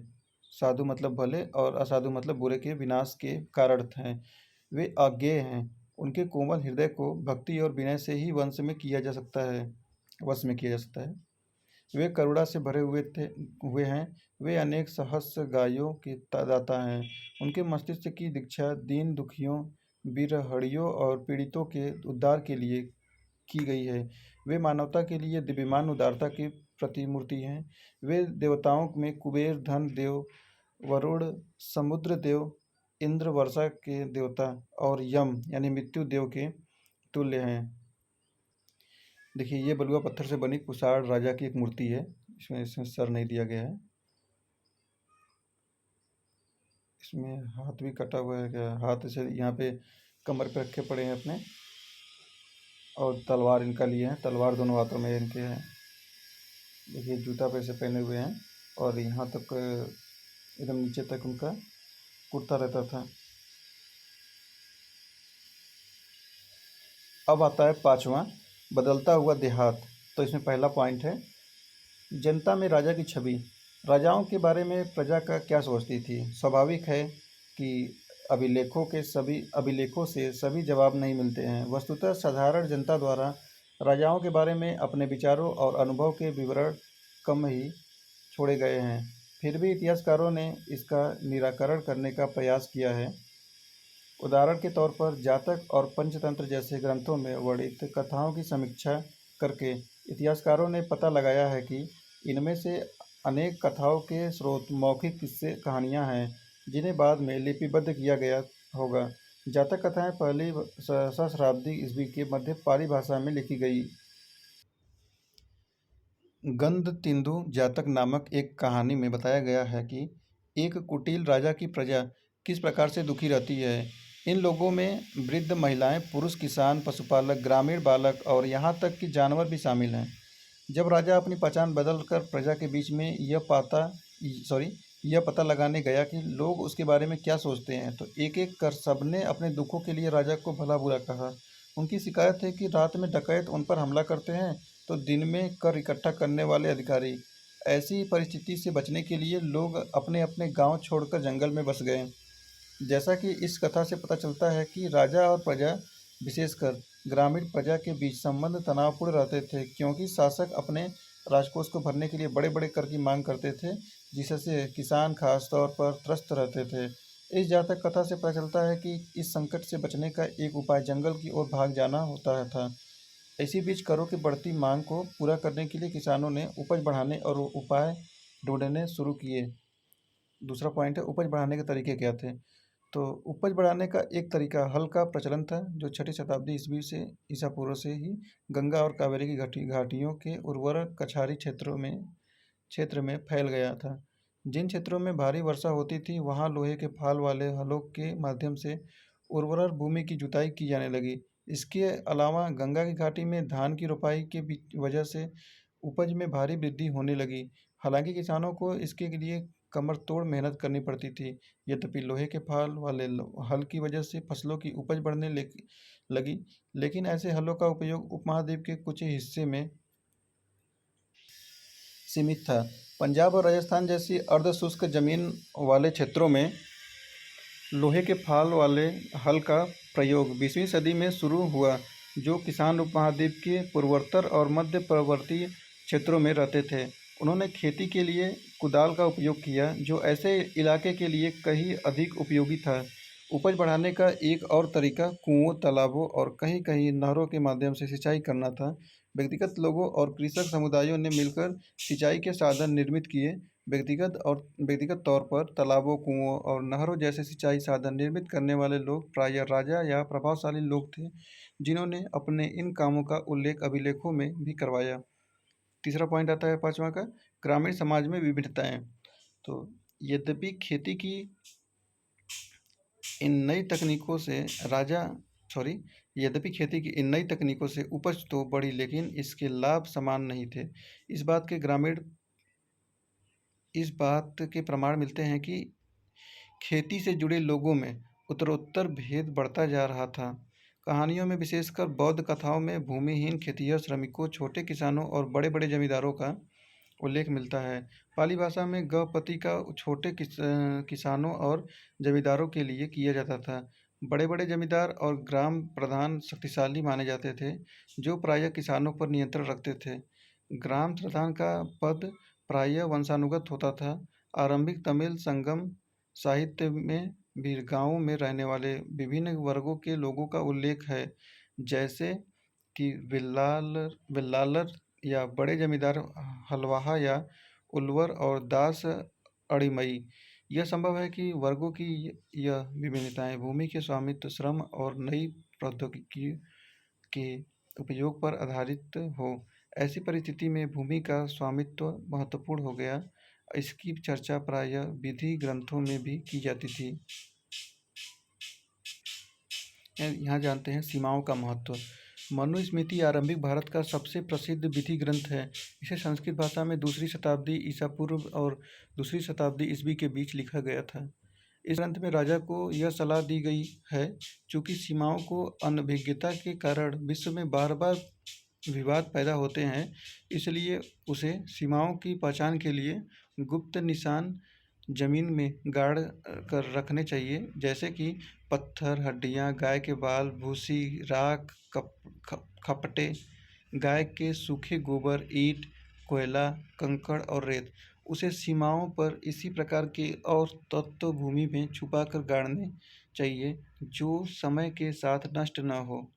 साधु मतलब भले और असाधु मतलब बुरे के विनाश के कारण हैं। वे अज्ञेय हैं। उनके कोमल हृदय को भक्ति और विनय से ही वश में किया जा सकता है। वे करुणा से भरे हुए हैं। वे अनेक सहस्र गायों के दाता हैं। उनके मस्तिष्क की दीक्षा दीन दुखियों, बिरहड़ियों और पीड़ितों के उद्धार के लिए की गई है। वे मानवता के लिए दिव्यमान उदारता की प्रतिमूर्ति हैं। वे देवताओं में कुबेर, धन देव, वरुण, समुद्र देव, इंद्र वर्षा के देवता और यम यानी मृत्यु देव के तुल्य हैं। देखिए, ये बलुआ पत्थर से बनी कुषाण राजा की एक मूर्ति है। इसमें सर नहीं दिया गया है। इसमें हाथ भी कटा हुआ है क्या? हाथ से यहाँ पे कमर पे रखे पड़े हैं अपने, और तलवार इनका लिए हैं। तलवार दोनों हाथों में इनके हैं। देखिए, जूता पैसे पहने हुए हैं और यहाँ तक एकदम नीचे तक उनका कुर्ता रहता था। अब आता है पांचवा, बदलता हुआ देहात। तो इसमें पहला पॉइंट है जनता में राजा की छवि। राजाओं के बारे में प्रजा का क्या सोचती थी? स्वाभाविक है कि अभिलेखों से सभी जवाब नहीं मिलते हैं। वस्तुतः साधारण जनता द्वारा राजाओं के बारे में अपने विचारों और अनुभव के विवरण कम ही छोड़े गए हैं। फिर भी इतिहासकारों ने इसका निराकरण करने का प्रयास किया है। उदाहरण के तौर पर जातक और पंचतंत्र जैसे ग्रंथों में वर्णित कथाओं की समीक्षा करके इतिहासकारों ने पता लगाया है कि इनमें से अनेक कथाओं के स्रोत मौखिक किस्से कहानियाँ हैं। जिन्हें बाद में लिपिबद्ध किया गया होगा। जातक कथाएं पहली सहस्राब्दी ईस्वी के मध्य पाली भाषा में लिखी गई। गंधतिंदु जातक नामक एक कहानी में बताया गया है कि एक कुटिल राजा की प्रजा किस प्रकार से दुखी रहती है। इन लोगों में वृद्ध महिलाएं, पुरुष किसान, पशुपालक, ग्रामीण बालक और यहाँ तक कि जानवर भी शामिल हैं। जब राजा अपनी पहचान बदलकर प्रजा के बीच में यह पता लगाने गया कि लोग उसके बारे में क्या सोचते हैं, तो एक एक कर सबने अपने दुखों के लिए राजा को भला बुरा कहा। उनकी शिकायत है कि रात में डकैत उन पर हमला करते हैं, तो दिन में कर इकट्ठा करने वाले अधिकारी। ऐसी परिस्थिति से बचने के लिए लोग अपने अपने गांव छोड़कर जंगल में बस गए। जैसा कि इस कथा से पता चलता है कि राजा और प्रजा, विशेषकर ग्रामीण प्रजा के बीच संबंध तनावपूर्ण रहते थे, क्योंकि शासक अपने राजकोष को भरने के लिए बड़े बड़े कर की मांग करते थे, जिससे किसान खास तौर पर त्रस्त रहते थे। इस जातक कथा से पता चलता है कि इस संकट से बचने का एक उपाय जंगल की ओर भाग जाना होता था। इसी बीच करों की बढ़ती मांग को पूरा करने के लिए किसानों ने उपज बढ़ाने और उपाय ढूंढने शुरू किए। दूसरा पॉइंट है, उपज बढ़ाने के तरीके क्या थे। तो उपज बढ़ाने का एक तरीका हल का प्रचलन था, जो छठी शताब्दी ईस्वी से ईसा पूर्व से ही गंगा और कावेरी की घाटियों के उर्वर कछारी क्षेत्र में फैल गया था। जिन क्षेत्रों में भारी वर्षा होती थी, वहां लोहे के फाल वाले हलों के माध्यम से उर्वरा भूमि की जुताई की जाने लगी। इसके अलावा गंगा की घाटी में धान की रोपाई के वजह से उपज में भारी वृद्धि होने लगी। हालांकि किसानों को इसके लिए कमर तोड़ मेहनत करनी पड़ती थी। यद्यपि लोहे के फाल वाले हल की वजह से फसलों की उपज बढ़ने लगी, लेकिन ऐसे हलों का उपयोग उपमहाद्वीप के कुछ हिस्से में सीमित था। पंजाब और राजस्थान जैसी अर्ध शुष्क जमीन वाले क्षेत्रों में लोहे के फाल वाले हल का प्रयोग 20वीं सदी में शुरू हुआ, जो किसान उपमहाद्वीप के पूर्वोत्तर और मध्य पर्वतीय क्षेत्रों में रहते थे। उन्होंने खेती के लिए कुदाल का उपयोग किया, जो ऐसे इलाके के लिए कहीं अधिक उपयोगी था। उपज बढ़ाने का एक और तरीका कुओं, तालाबों और कहीं कहीं नहरों के माध्यम से सिंचाई करना था। व्यक्तिगत लोगों और कृषक समुदायों ने मिलकर सिंचाई के साधन निर्मित किए। व्यक्तिगत तौर पर तालाबों, कुओं और नहरों जैसे सिंचाई साधन निर्मित करने वाले लोग प्रायः राजा या प्रभावशाली लोग थे, जिन्होंने अपने इन कामों का उल्लेख अभिलेखों में भी करवाया। तीसरा पॉइंट आता है पांचवा का, ग्रामीण समाज में विभिन्नताएं। तो यद्यपि खेती की इन नई तकनीकों से राजा सॉरी यद्यपि खेती की इन नई तकनीकों से उपज तो बढ़ी, लेकिन इसके लाभ समान नहीं थे। इस बात के ग्रामीण इस बात के प्रमाण मिलते हैं कि खेती से जुड़े लोगों में उत्तरोत्तर भेद बढ़ता जा रहा था। कहानियों में, विशेषकर बौद्ध कथाओं में, भूमिहीन खेतिहर श्रमिकों, छोटे किसानों और बड़े बड़े जमींदारों का उल्लेख मिलता है। पाली भाषा में गपति का छोटे किसानों और जमींदारों के लिए किया जाता था। बड़े बड़े जमींदार और ग्राम प्रधान शक्तिशाली माने जाते थे, जो प्रायः किसानों पर नियंत्रण रखते थे। ग्राम प्रधान का पद प्रायः वंशानुगत होता था। आरंभिक तमिल संगम साहित्य में भी गाँवों में रहने वाले विभिन्न वर्गों के लोगों का उल्लेख है, जैसे कि विल्लालर या बड़े जमींदार, हलवाहा या उल्वर और दास अड़िमई। यह संभव है कि वर्गों की यह विभिन्नताएं भूमि के स्वामित्व, श्रम और नई प्रौद्योगिकी के उपयोग पर आधारित हो। ऐसी परिस्थिति में भूमि का स्वामित्व महत्वपूर्ण हो गया। इसकी चर्चा प्रायः विधि ग्रंथों में भी की जाती थी। यहाँ जानते हैं सीमाओं का महत्व। मनुस्मृति आरंभिक भारत का सबसे प्रसिद्ध विधि ग्रंथ है। इसे संस्कृत भाषा में दूसरी शताब्दी ईसा पूर्व और दूसरी शताब्दी ईस्वी के बीच लिखा गया था। इस ग्रंथ में राजा को यह सलाह दी गई है, चूँकि सीमाओं को अनभिज्ञता के कारण विश्व में बार बार विवाद पैदा होते हैं, इसलिए उसे सीमाओं की पहचान के लिए गुप्त निशान जमीन में गाड़ कर रखने चाहिए, जैसे कि पत्थर, हड्डियाँ, गाय के बाल, भूसी, राख, खपटे, गाय के सूखे गोबर, ईंट, कोयला, कंकड़ और रेत। उसे सीमाओं पर इसी प्रकार के और तत्व भूमि में छुपा कर गाड़ने चाहिए, जो समय के साथ नष्ट न हो।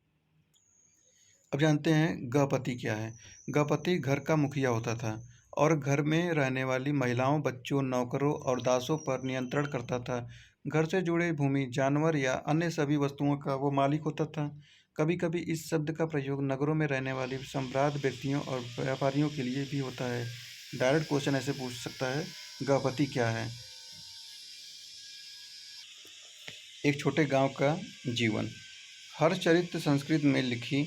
अब जानते हैं गपति क्या है। गपति घर का मुखिया होता था और घर में रहने वाली महिलाओं, बच्चों, नौकरों और दासों पर नियंत्रण करता था। घर से जुड़े भूमि, जानवर या अन्य सभी वस्तुओं का वो मालिक होता था। कभी कभी इस शब्द का प्रयोग नगरों में रहने वाले संभ्रांत व्यक्तियों और व्यापारियों के लिए भी होता है। डायरेक्ट क्वेश्चन ऐसे पूछ सकता है, गृहपति क्या है? एक छोटे गांव का जीवन। हर्षचरित संस्कृत में लिखी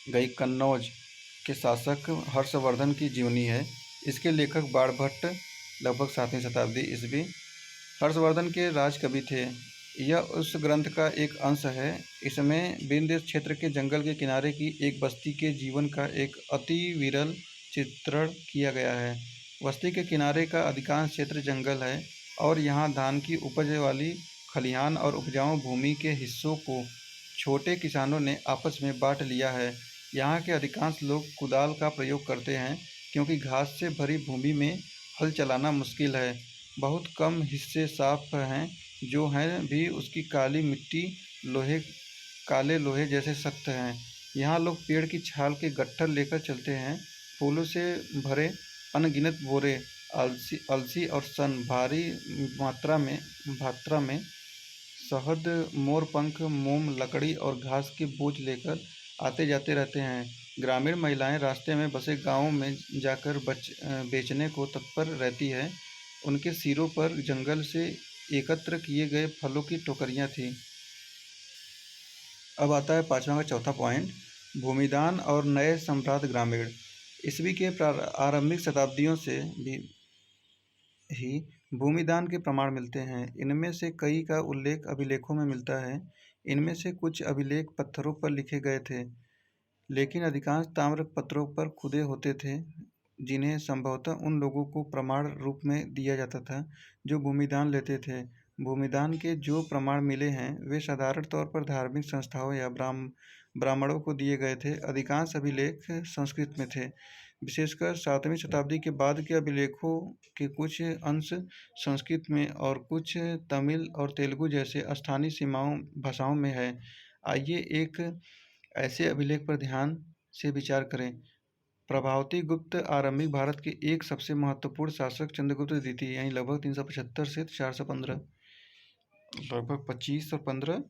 गई कन्नौज के शासक हर्षवर्धन की जीवनी है। इसके लेखक बाणभट्ट लगभग 7वीं शताब्दी ईस्वी हर्षवर्धन के राजकवि थे। यह उस ग्रंथ का एक अंश है। इसमें विंध्य क्षेत्र के जंगल के किनारे की एक बस्ती के जीवन का एक अति विरल चित्रण किया गया है। बस्ती के किनारे का अधिकांश क्षेत्र जंगल है और यहाँ धान की उपज वाली खलिहान और उपजाऊ भूमि के हिस्सों को छोटे किसानों ने आपस में बांट लिया है। यहाँ के अधिकांश लोग कुदाल का प्रयोग करते हैं क्योंकि घास से भरी भूमि में हल चलाना मुश्किल है। बहुत कम हिस्से साफ हैं, जो हैं भी उसकी काली मिट्टी काले लोहे जैसे सख्त हैं। यहाँ लोग पेड़ की छाल के गट्ठर लेकर चलते हैं। फूलों से भरे अनगिनत बोरे, अलसी और सन भारी मात्रा में शहद, मोरपंख, मोम, लकड़ी और घास के बोझ लेकर आते जाते रहते हैं। ग्रामीण महिलाएं रास्ते में बसे गांवों में जाकर बेचने को तत्पर रहती है। उनके सिरों पर जंगल से एकत्र किए गए फलों की टोकरियां थीं। अब आता है पाँचवा का चौथा पॉइंट, भूमिदान और नए सम्राट ग्रामीण। ईस्वी के आरंभिक शताब्दियों से भी ही भूमिदान के प्रमाण मिलते हैं। इनमें से कई का उल्लेख अभिलेखों में मिलता है। इनमें से कुछ अभिलेख पत्थरों पर लिखे गए थे, लेकिन अधिकांश ताम्र पत्रों पर खुदे होते थे, जिन्हें संभवतः उन लोगों को प्रमाण रूप में दिया जाता था जो भूमिदान लेते थे। भूमिदान के जो प्रमाण मिले हैं वे साधारण तौर पर धार्मिक संस्थाओं या ब्राह्मणों को दिए गए थे। अधिकांश अभिलेख संस्कृत में थे। विशेषकर 7वीं शताब्दी के बाद के अभिलेखों के कुछ अंश संस्कृत में और कुछ तमिल और तेलुगु जैसे स्थानीय भाषाओं में है। आइए एक ऐसे अभिलेख पर ध्यान से विचार करें। प्रभावती गुप्त आरंभिक भारत के एक सबसे महत्वपूर्ण शासक चंद्रगुप्त द्वितीय, यानी लगभग 375 से 415, लगभग 25 और 15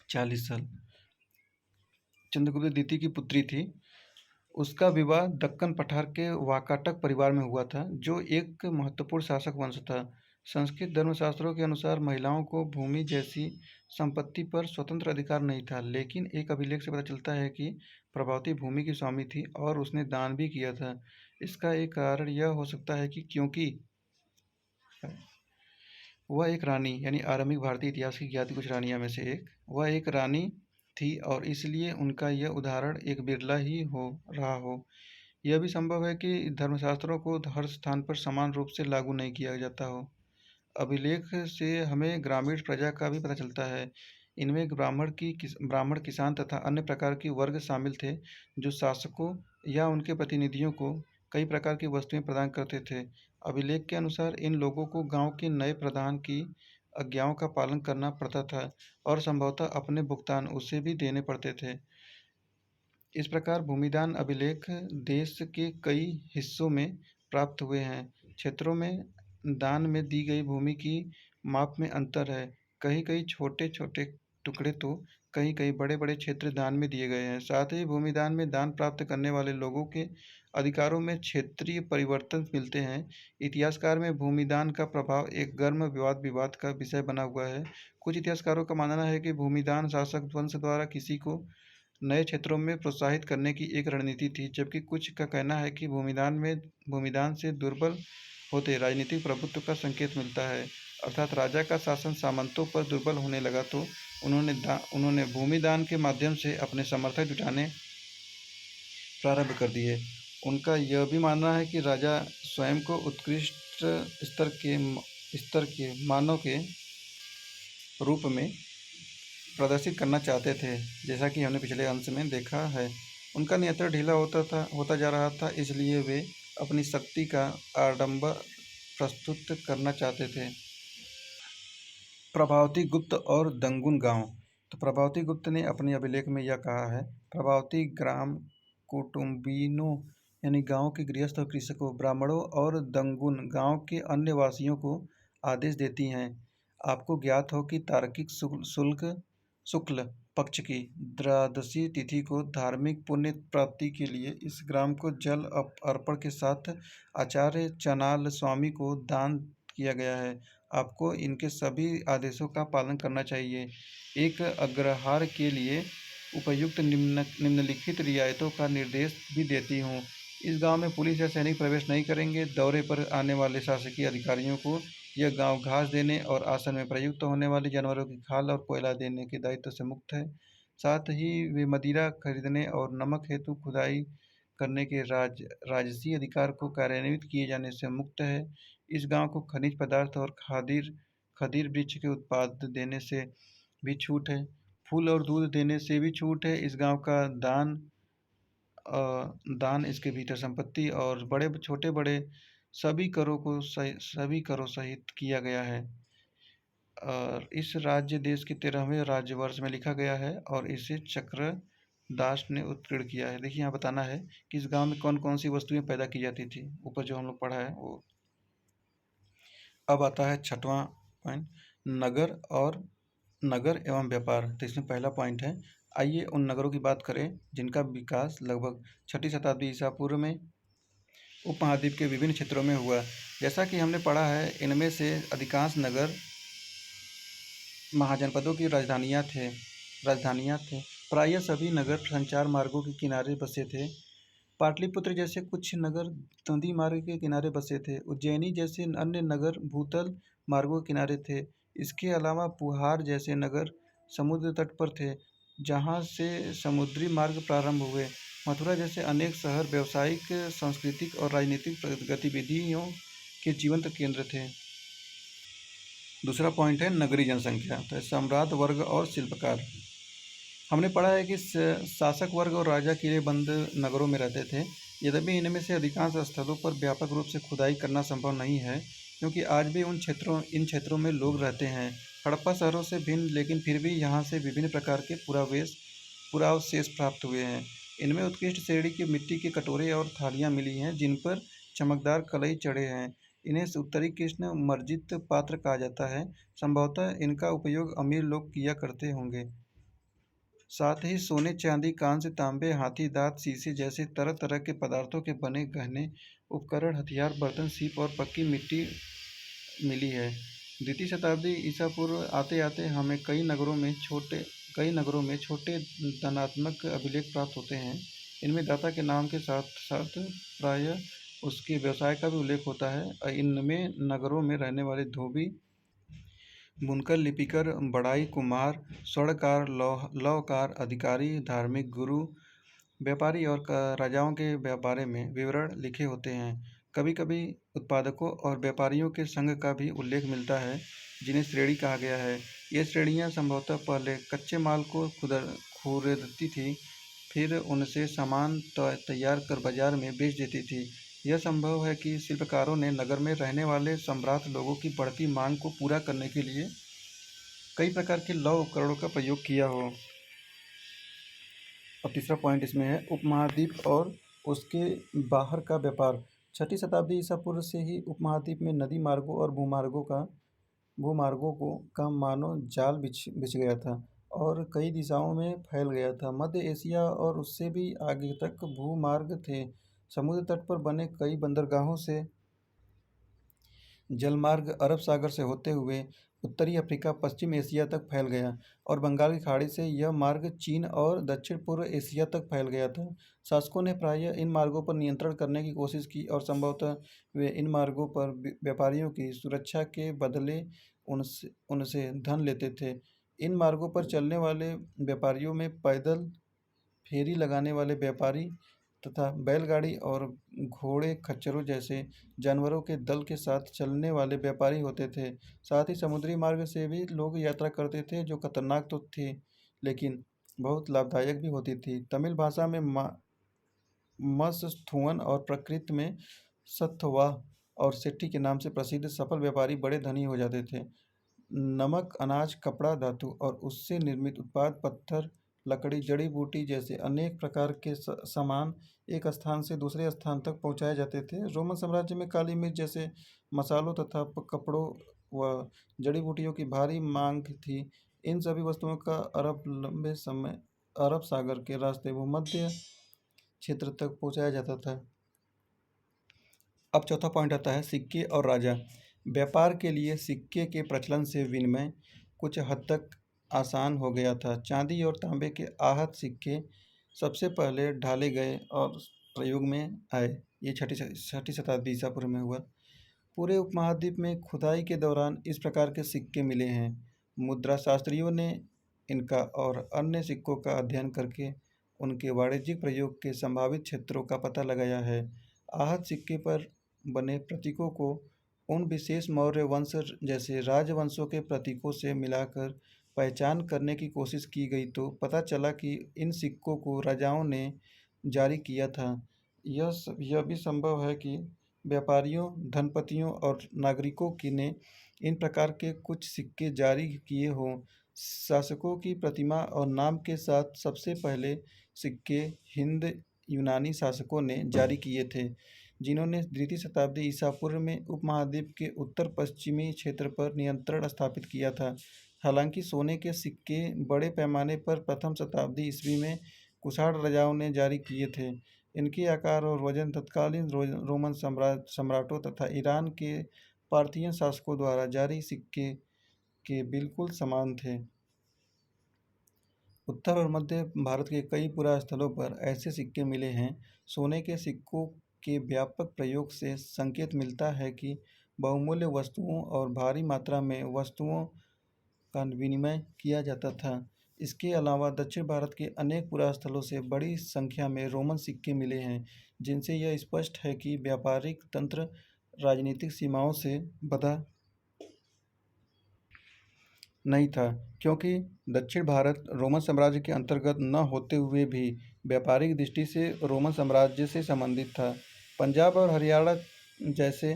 40 साल, चंद्रगुप्त द्वितीय की पुत्री थी। उसका विवाह दक्कन पठार के वाकाटक परिवार में हुआ था, जो एक महत्वपूर्ण शासक वंश था। संस्कृत धर्मशास्त्रों के अनुसार महिलाओं को भूमि जैसी संपत्ति पर स्वतंत्र अधिकार नहीं था, लेकिन एक अभिलेख से पता चलता है कि प्रभावती भूमि की स्वामी थी और उसने दान भी किया था। इसका एक कारण यह हो सकता है कि क्योंकि वह एक रानी, यानी आरंभिक भारतीय इतिहास की ज्ञात कुछ रानियों में से वह एक रानी थी और इसलिए उनका यह उदाहरण एक बिरला ही हो रहा हो। यह भी संभव है कि धर्मशास्त्रों को हर स्थान पर समान रूप से लागू नहीं किया जाता हो। अभिलेख से हमें ग्रामीण प्रजा का भी पता चलता है। इनमें ब्राह्मण, किसान तथा अन्य प्रकार के वर्ग शामिल थे, जो शासकों या उनके प्रतिनिधियों को कई प्रकार की वस्तुएं प्रदान करते थे। अभिलेख के अनुसार इन लोगों को गांव के नए प्रधान की आज्ञाओं का पालन करना पड़ता था और संभवतः अपने भुगतान उसे भी देने पड़ते थे। इस प्रकार भूमिदान अभिलेख देश के कई हिस्सों में प्राप्त हुए हैं। क्षेत्रों में दान में दी गई भूमि की माप में अंतर है। कहीं कहीं छोटे छोटे टुकड़े तो कहीं कहीं बड़े बड़े क्षेत्र दान में दिए गए हैं। साथ ही भूमिदान में दान प्राप्त करने वाले लोगों के अधिकारों में क्षेत्रीय परिवर्तन मिलते हैं। इतिहासकार में भूमिदान का प्रभाव एक गर्म विवाद का विषय बना हुआ है। कुछ इतिहासकारों का मानना है कि भूमिदान शासक वंश द्वारा किसी को नए क्षेत्रों में प्रोत्साहित करने की एक रणनीति थी, जबकि कुछ का कहना है कि भूमिदान से दुर्बल होते राजनीतिक प्रभुत्व का संकेत मिलता है। अर्थात राजा का शासन सामंतों पर दुर्बल होने लगा तो उन्होंने भूमिदान के माध्यम से अपने समर्थक जुटाने प्रारंभ कर दिए। उनका यह भी मानना है कि राजा स्वयं को उत्कृष्ट स्तर के मानव के रूप में प्रदर्शित करना चाहते थे, जैसा कि हमने पिछले अंश में देखा है। उनका नियंत्रण ढीला होता जा रहा था, इसलिए वे अपनी शक्ति का आडंबर प्रस्तुत करना चाहते थे। प्रभावती गुप्त और दंगुन गांव। तो प्रभावती गुप्त ने अपने अभिलेख में यह कहा है, प्रभावती ग्राम कुटुम्बिनों यानी गांव के गृहस्थ और कृषकों, ब्राह्मणों और दंगुन गांव के अन्य वासियों को आदेश देती हैं। आपको ज्ञात हो कि तार्किक शुक्ल पक्ष की द्वादशी तिथि को धार्मिक पुण्य प्राप्ति के लिए इस ग्राम को जल अर्पण के साथ आचार्य चनाल स्वामी को दान किया गया है। आपको इनके सभी आदेशों का पालन करना चाहिए। एक अग्रहार के लिए उपयुक्त निम्नलिखित रियायतों का निर्देश भी देती हूँ। इस गांव में पुलिस या सैनिक प्रवेश नहीं करेंगे। दौरे पर आने वाले शासकीय अधिकारियों को यह गांव घास देने और आसन में प्रयुक्त होने वाले जानवरों की खाल और कोयला देने के दायित्व से मुक्त है। साथ ही वे मदिरा खरीदने और नमक हेतु खुदाई करने के राजसी अधिकार को कार्यान्वित किए जाने से मुक्त है। इस गांव को खनिज पदार्थ और खदीर वृक्ष के उत्पाद देने से भी छूट है। फूल और दूध देने से भी छूट है। इस गांव का दान इसके भीतर संपत्ति और बड़े छोटे बड़े सभी करों सहित किया गया है। और इस राज्य देश के 13वें राज्य वर्ष में लिखा गया है और इसे चक्र दास ने उत्कीर्ण किया है। देखिए यहाँ बताना है कि इस गांव में कौन कौन सी वस्तुएं पैदा की जाती थी। ऊपर जो हम लोग पढ़ा है वो। अब आता है छठवां पॉइंट, नगर एवं व्यापार। तो इसमें पहला पॉइंट है, आइए उन नगरों की बात करें जिनका विकास लगभग 6ठी शताब्दी ईसा पूर्व में उपमहाद्वीप के विभिन्न क्षेत्रों में हुआ। जैसा कि हमने पढ़ा है, इनमें से अधिकांश नगर महाजनपदों की राजधानियाँ थे। प्रायः सभी नगर संचार मार्गों के किनारे बसे थे। पाटलिपुत्र जैसे कुछ नगर नदी मार्ग के किनारे बसे थे। उज्जैनी जैसे अन्य नगर भूतल मार्गों के किनारे थे। इसके अलावा पुहार जैसे नगर समुद्र तट पर थे, जहाँ से समुद्री मार्ग प्रारंभ हुए। मथुरा जैसे अनेक शहर व्यावसायिक, सांस्कृतिक और राजनीतिक गतिविधियों के जीवंत केंद्र थे। दूसरा पॉइंट है नगरीय जनसंख्या। तो सम्राट वर्ग और शिल्पकार। हमने पढ़ा है कि शासक वर्ग और राजा किले बंद नगरों में रहते थे। यद्यपि इनमें से अधिकांश स्थलों पर व्यापक रूप से खुदाई करना संभव नहीं है, क्योंकि आज भी इन क्षेत्रों में लोग रहते हैं। हड़प्पा शहरों से भिन्न, लेकिन फिर भी यहाँ से विभिन्न प्रकार के पुरावशेष प्राप्त हुए हैं। इनमें उत्कृष्ट श्रेणी की मिट्टी के कटोरे और थालियाँ मिली हैं, जिन पर चमकदार कलई चढ़े हैं। इन्हें उत्तरी कृष्ण मर्जित पात्र कहा जाता है। संभवतः इनका उपयोग अमीर लोग किया करते होंगे। साथ ही सोने, चांदी, कांस्य, तांबे, हाथी दांत, शीशे जैसे तरह तरह के पदार्थों के बने गहने, उपकरण, हथियार, बर्तन, सीप और पक्की मिट्टी मिली है। 2वीं शताब्दी ईसा पूर्व आते आते हमें कई नगरों में छोटे धनात्मक अभिलेख प्राप्त होते हैं। इनमें दाता के नाम के साथ साथ प्रायः उसके व्यवसाय का भी उल्लेख होता है। इनमें नगरों में रहने वाले धोबी, बुनकर, लिपिकर, बढ़ाई, कुम्हार, स्वर्णकार, लौहकार, अधिकारी, धार्मिक गुरु, व्यापारी और राजाओं के बारे में विवरण लिखे होते हैं। कभी कभी उत्पादकों और व्यापारियों के संघ का भी उल्लेख मिलता है, जिन्हें श्रेणी कहा गया है। ये श्रेणियां संभवतः पहले कच्चे माल को खरीदती थी, फिर उनसे सामान तैयार कर बाजार में बेच देती थी। यह संभव है कि शिल्पकारों ने नगर में रहने वाले सम्भ्रांत लोगों की बढ़ती मांग को पूरा करने के लिए कई प्रकार के लौह उपकरणों का प्रयोग किया हो। अब तीसरा पॉइंट इसमें है उपमहाद्वीप और उसके बाहर का व्यापार। 6ठी शताब्दी ईसा पूर्व से ही उपमहाद्वीप में नदी मार्गों और भूमार्गों का मानव जाल बिछ गया था और कई दिशाओं में फैल गया था। मध्य एशिया और उससे भी आगे तक भूमार्ग थे। समुद्र तट पर बने कई बंदरगाहों से जलमार्ग अरब सागर से होते हुए उत्तरी अफ्रीका, पश्चिम एशिया तक फैल गया और बंगाल की खाड़ी से यह मार्ग चीन और दक्षिण पूर्व एशिया तक फैल गया था। शासकों ने प्रायः इन मार्गों पर नियंत्रण करने की कोशिश की और संभवतः वे इन मार्गों पर व्यापारियों की सुरक्षा के बदले उनसे धन लेते थे। इन मार्गों पर चलने वाले व्यापारियों में पैदल फेरी लगाने वाले व्यापारी तथा बैलगाड़ी और घोड़े खच्चरों जैसे जानवरों के दल के साथ चलने वाले व्यापारी होते थे। साथ ही समुद्री मार्ग से भी लोग यात्रा करते थे, जो खतरनाक तो थी लेकिन बहुत लाभदायक भी होती थी। तमिल भाषा में मत्स्यथुवन और प्रकृति में सत्तवाह और सेट्टी के नाम से प्रसिद्ध सफल व्यापारी बड़े धनी हो जाते थे। नमक, अनाज, कपड़ा, धातु और उससे निर्मित उत्पाद, पत्थर, लकड़ी, जड़ी-बूटी जैसे अनेक प्रकार के सामान एक स्थान से दूसरे स्थान तक पहुँचाए जाते थे। रोमन साम्राज्य में काली मिर्च जैसे मसालों तथा कपड़ों व जड़ी-बूटियों की भारी माँग थी। इन सभी वस्तुओं का लंबे समय अरब सागर के रास्ते भूमध्य क्षेत्र तक पहुँचाया जाता था। अब चौथा पॉइंट आता है सिक्के और राजा। व्यापार के लिए सिक्के के प्रचलन से विनिमय कुछ हद तक आसान हो गया था। चांदी और तांबे के आहत सिक्के सबसे पहले ढाले गए और प्रयोग में आए। ये छठी शताब्दी ईसा पूर्व में हुआ। पूरे उपमहाद्वीप में खुदाई के दौरान इस प्रकार के सिक्के मिले हैं। मुद्रा शास्त्रियों ने इनका और अन्य सिक्कों का अध्ययन करके उनके वाणिज्यिक प्रयोग के संभावित क्षेत्रों का पता लगाया है। आहत सिक्के पर बने प्रतीकों को उन विशेष मौर्य वंश जैसे राजवंशों के प्रतीकों से मिलाकर पहचान करने की कोशिश की गई तो पता चला कि इन सिक्कों को राजाओं ने जारी किया था। यह भी संभव है कि व्यापारियों, धनपतियों और नागरिकों की ने इन प्रकार के कुछ सिक्के जारी किए हों। शासकों की प्रतिमा और नाम के साथ सबसे पहले सिक्के हिंद यूनानी शासकों ने जारी किए थे, जिन्होंने द्वितीय शताब्दी ईसा पूर्व में उपमहाद्वीप के उत्तर पश्चिमी क्षेत्र पर नियंत्रण स्थापित किया था। हालांकि सोने के सिक्के बड़े पैमाने पर प्रथम शताब्दी ईस्वी में कुषाण राजाओं ने जारी किए थे। इनके आकार और वजन तत्कालीन रोमन सम्राटों तथा ईरान के पार्थियन शासकों द्वारा जारी सिक्के के बिल्कुल समान थे। उत्तर और मध्य भारत के कई पुरास्थलों पर ऐसे सिक्के मिले हैं। सोने के सिक्कों के व्यापक प्रयोग से संकेत मिलता है कि बहुमूल्य वस्तुओं और भारी मात्रा में वस्तुओं का विनिमय किया जाता था। इसके अलावा दक्षिण भारत के अनेक पुरास्थलों से बड़ी संख्या में रोमन सिक्के मिले हैं, जिनसे यह स्पष्ट है कि व्यापारिक तंत्र राजनीतिक सीमाओं से बंधा नहीं था, क्योंकि दक्षिण भारत रोमन साम्राज्य के अंतर्गत न होते हुए भी व्यापारिक दृष्टि से रोमन साम्राज्य से संबंधित था। पंजाब और हरियाणा जैसे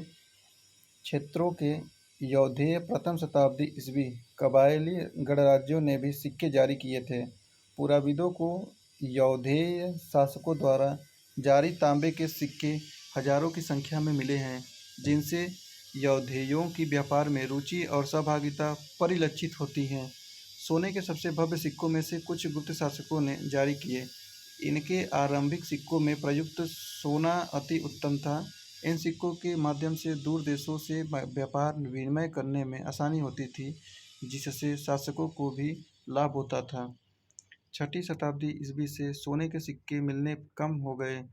क्षेत्रों के यौधेय प्रथम शताब्दी ईस्वी कबायली गणराज्यों ने भी सिक्के जारी किए थे। पुराविदों को यौधेय शासकों द्वारा जारी तांबे के सिक्के हजारों की संख्या में मिले हैं, जिनसे यौधेयों की व्यापार में रुचि और सहभागिता परिलक्षित होती है। सोने के सबसे भव्य सिक्कों में से कुछ गुप्त शासकों ने जारी किए। इनके आरंभिक सिक्कों में प्रयुक्त सोना अति उत्तम था। इन सिक्कों के माध्यम से दूर देशों से व्यापार विनिमय करने में आसानी होती थी, जिससे शासकों को भी लाभ होता था। छठी शताब्दी ईस्वी से सोने के सिक्के मिलने कम हो गए।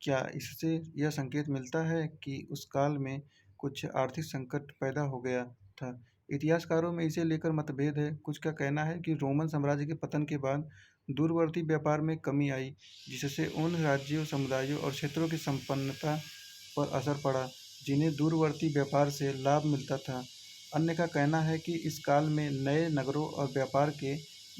क्या इससे यह संकेत मिलता है कि उस काल में कुछ आर्थिक संकट पैदा हो गया था? इतिहासकारों में इसे लेकर मतभेद है। कुछ का कहना है कि रोमन साम्राज्य के पतन के बाद दूरवर्ती व्यापार में कमी आई, जिससे उन राज्यों, समुदायों और क्षेत्रों की संपन्नता पर असर पड़ा, जिन्हें दूरवर्ती व्यापार से लाभ मिलता था। अन्य का कहना है कि इस काल में नए नगरों और व्यापार के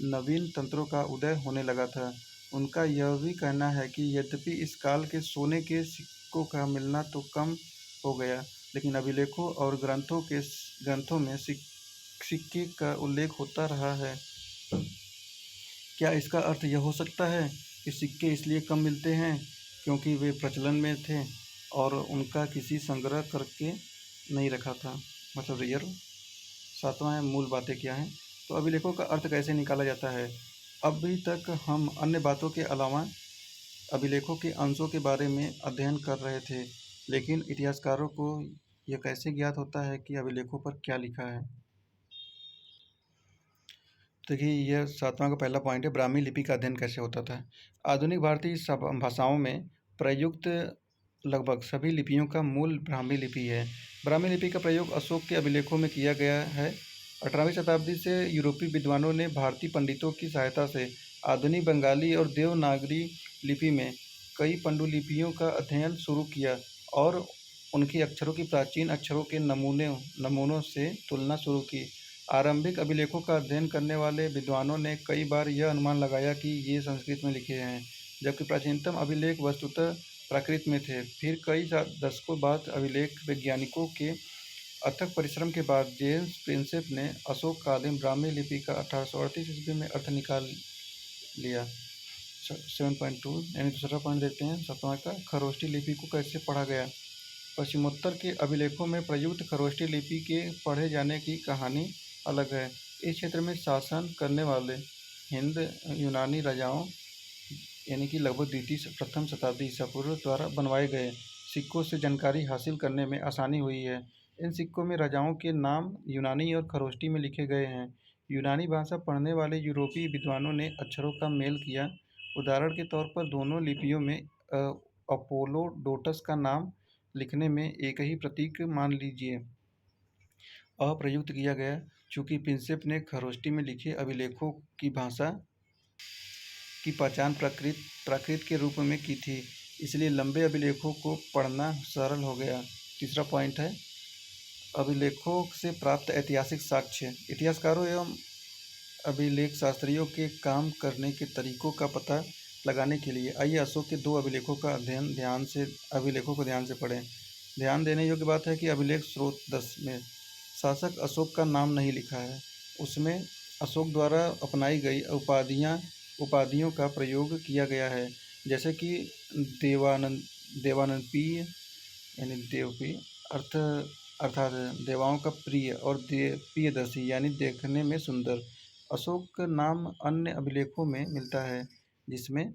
नवीन तंत्रों का उदय होने लगा था। उनका यह भी कहना है कि यद्यपि इस काल के सोने के सिक्कों का मिलना तो कम हो गया, लेकिन अभिलेखों और ग्रंथों में सिक्के का उल्लेख होता रहा है। क्या इसका अर्थ यह हो सकता है कि सिक्के इसलिए कम मिलते हैं क्योंकि वे प्रचलन में थे और उनका किसी संग्रह करके नहीं रखा था, मतलब रिजर्व? सातवां है मूल बातें क्या हैं। तो अभिलेखों का अर्थ कैसे निकाला जाता है? अभी तक हम अन्य बातों के अलावा अभिलेखों के अंशों के बारे में अध्ययन कर रहे थे, लेकिन इतिहासकारों को यह कैसे ज्ञात होता है कि अभिलेखों पर क्या लिखा है? देखिए, यह सातवां का पहला पॉइंट है, ब्राह्मी लिपि का अध्ययन कैसे होता था। आधुनिक भारतीय भाषाओं में प्रयुक्त लगभग सभी लिपियों का मूल ब्राह्मी लिपि है। ब्राह्मी लिपि का प्रयोग अशोक के अभिलेखों में किया गया है। 18वीं शताब्दी से यूरोपीय विद्वानों ने भारतीय पंडितों की सहायता से आधुनिक बंगाली और देवनागरी लिपि में कई पांडुलिपियों का अध्ययन शुरू किया और उनके अक्षरों की प्राचीन अक्षरों के नमूनों से तुलना शुरू की। आरंभिक अभिलेखों का अध्ययन करने वाले विद्वानों ने कई बार यह अनुमान लगाया कि ये संस्कृत में लिखे हैं, जबकि प्राचीनतम अभिलेख वस्तुतः प्राकृत में थे। फिर कई दशकों बाद अभिलेख वैज्ञानिकों के अथक परिश्रम के बाद जेम्स प्रिंसेप ने अशोककालीन ब्राह्मी लिपि का 1838 ईस्वी में अर्थ लिया। 7.2 यानी दूसरा पॉइंट देखते हैं 7वां का, खरोष्टी लिपि को कैसे पढ़ा गया। पश्चिमोत्तर के अभिलेखों में प्रयुक्त खरोष्टी लिपि के पढ़े जाने की कहानी अलग है। इस क्षेत्र में शासन करने वाले हिंद यूनानी राजाओं यानी कि लगभग द्वितीय से प्रथम शताब्दी ईसा पूर्व द्वारा बनवाए गए सिक्कों से जानकारी हासिल करने में आसानी हुई है। इन सिक्कों में राजाओं के नाम यूनानी और खरोष्टी में लिखे गए हैं। यूनानी भाषा पढ़ने वाले यूरोपीय विद्वानों ने अक्षरों का मेल किया। उदाहरण के तौर पर दोनों लिपियों में अपोलोडोटस का नाम लिखने में एक ही प्रतीक मान लीजिए अप्रयुक्त किया गया। चूंकि प्रिंसेप ने खरोष्टी में लिखे अभिलेखों की भाषा की पहचान प्राकृत के रूप में की थी, इसलिए लंबे अभिलेखों को पढ़ना सरल हो गया। तीसरा पॉइंट है अभिलेखों से प्राप्त ऐतिहासिक साक्ष्य। इतिहासकारों एवं अभिलेख शास्त्रियों के काम करने के तरीकों का पता लगाने के लिए आइए अशोक के 2 अभिलेखों को ध्यान से पढ़ें। ध्यान देने योग्य बात है कि अभिलेख स्रोत 10 में शासक अशोक का नाम नहीं लिखा है। उसमें अशोक द्वारा अपनाई गई उपाधियों का प्रयोग किया गया है, जैसे कि देवानंदपीय यानी देवप्रिय अर्थात देवाओं का प्रिय और प्रियदर्शी यानी देखने में सुंदर। अशोक का नाम अन्य अभिलेखों में मिलता है जिसमें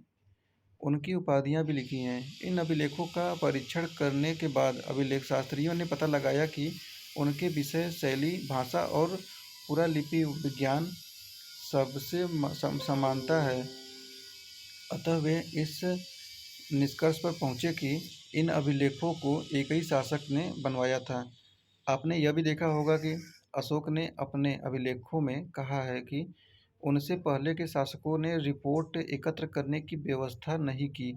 उनकी उपाधियां भी लिखी हैं। इन अभिलेखों का परीक्षण करने के बाद अभिलेख शास्त्रियों ने पता लगाया कि उनके विषय शैली, भाषा और पुरालिपि विज्ञान सबसे समानता है। अतः वे इस निष्कर्ष पर पहुँचे कि इन अभिलेखों को एक ही शासक ने बनवाया था। आपने यह भी देखा होगा कि अशोक ने अपने अभिलेखों में कहा है कि उनसे पहले के शासकों ने रिपोर्ट एकत्र करने की व्यवस्था नहीं की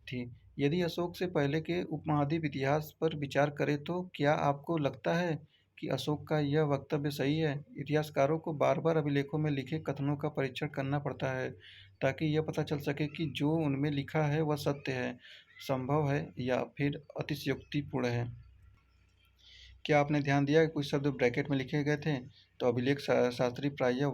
थी। यदि अशोक से पहले के उपमहाद्वीप इतिहास पर विचार करें तो क्या आपको लगता है कि अशोक का यह वक्तव्य सही है? इतिहासकारों को बार-बार अभिलेखों में लिखे कथनों का परीक्षण करना पड़ता है ताकि यह पता चल सके कि जो उनमें लिखा है वह सत्य है, संभव है या फिर अतिशयोक्तिपूर्ण है। क्या आपने ध्यान दिया कि कुछ शब्द ब्रैकेट में लिखे गए थे? तो अभिलेख शास्त्री प्रायः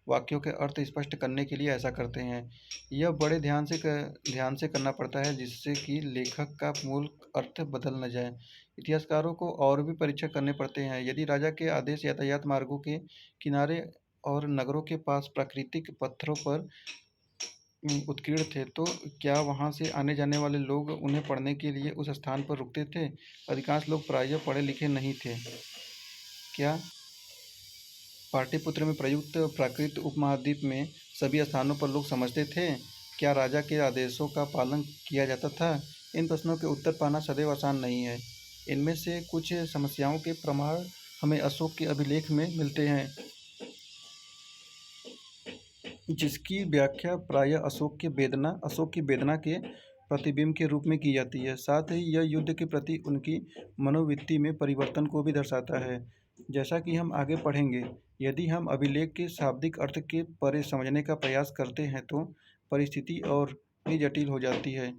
वाक्यों के अर्थ स्पष्ट करने के लिए ऐसा करते हैं। यह बड़े ध्यान से करना पड़ता है जिससे कि लेखक का मूल अर्थ बदल न जाए। इतिहासकारों को और भी परीक्षण करने पड़ते हैं। यदि राजा के आदेश यातायात मार्गों के किनारे और नगरों के पास प्राकृतिक पत्थरों पर उत्कीर्ण थे तो क्या वहाँ से आने जाने वाले लोग उन्हें पढ़ने के लिए उस स्थान पर रुकते थे? अधिकांश लोग प्रायः पढ़े लिखे नहीं थे। क्या पाटलिपुत्र में प्रयुक्त प्राकृत उपमहाद्वीप में सभी स्थानों पर लोग समझते थे? क्या राजा के आदेशों का पालन किया जाता था? इन प्रश्नों के उत्तर पाना सदैव आसान नहीं है। इनमें से कुछ समस्याओं के प्रमाण हमें अशोक के अभिलेख में मिलते हैं, जिसकी व्याख्या प्रायः अशोक की वेदना के प्रतिबिंब के रूप में की जाती है। साथ ही यह युद्ध के प्रति उनकी मनोवृत्ति में परिवर्तन को भी दर्शाता है। जैसा कि हम आगे पढ़ेंगे, यदि हम अभिलेख के शाब्दिक अर्थ के परे समझने का प्रयास करते हैं तो परिस्थिति और भी जटिल हो जाती है।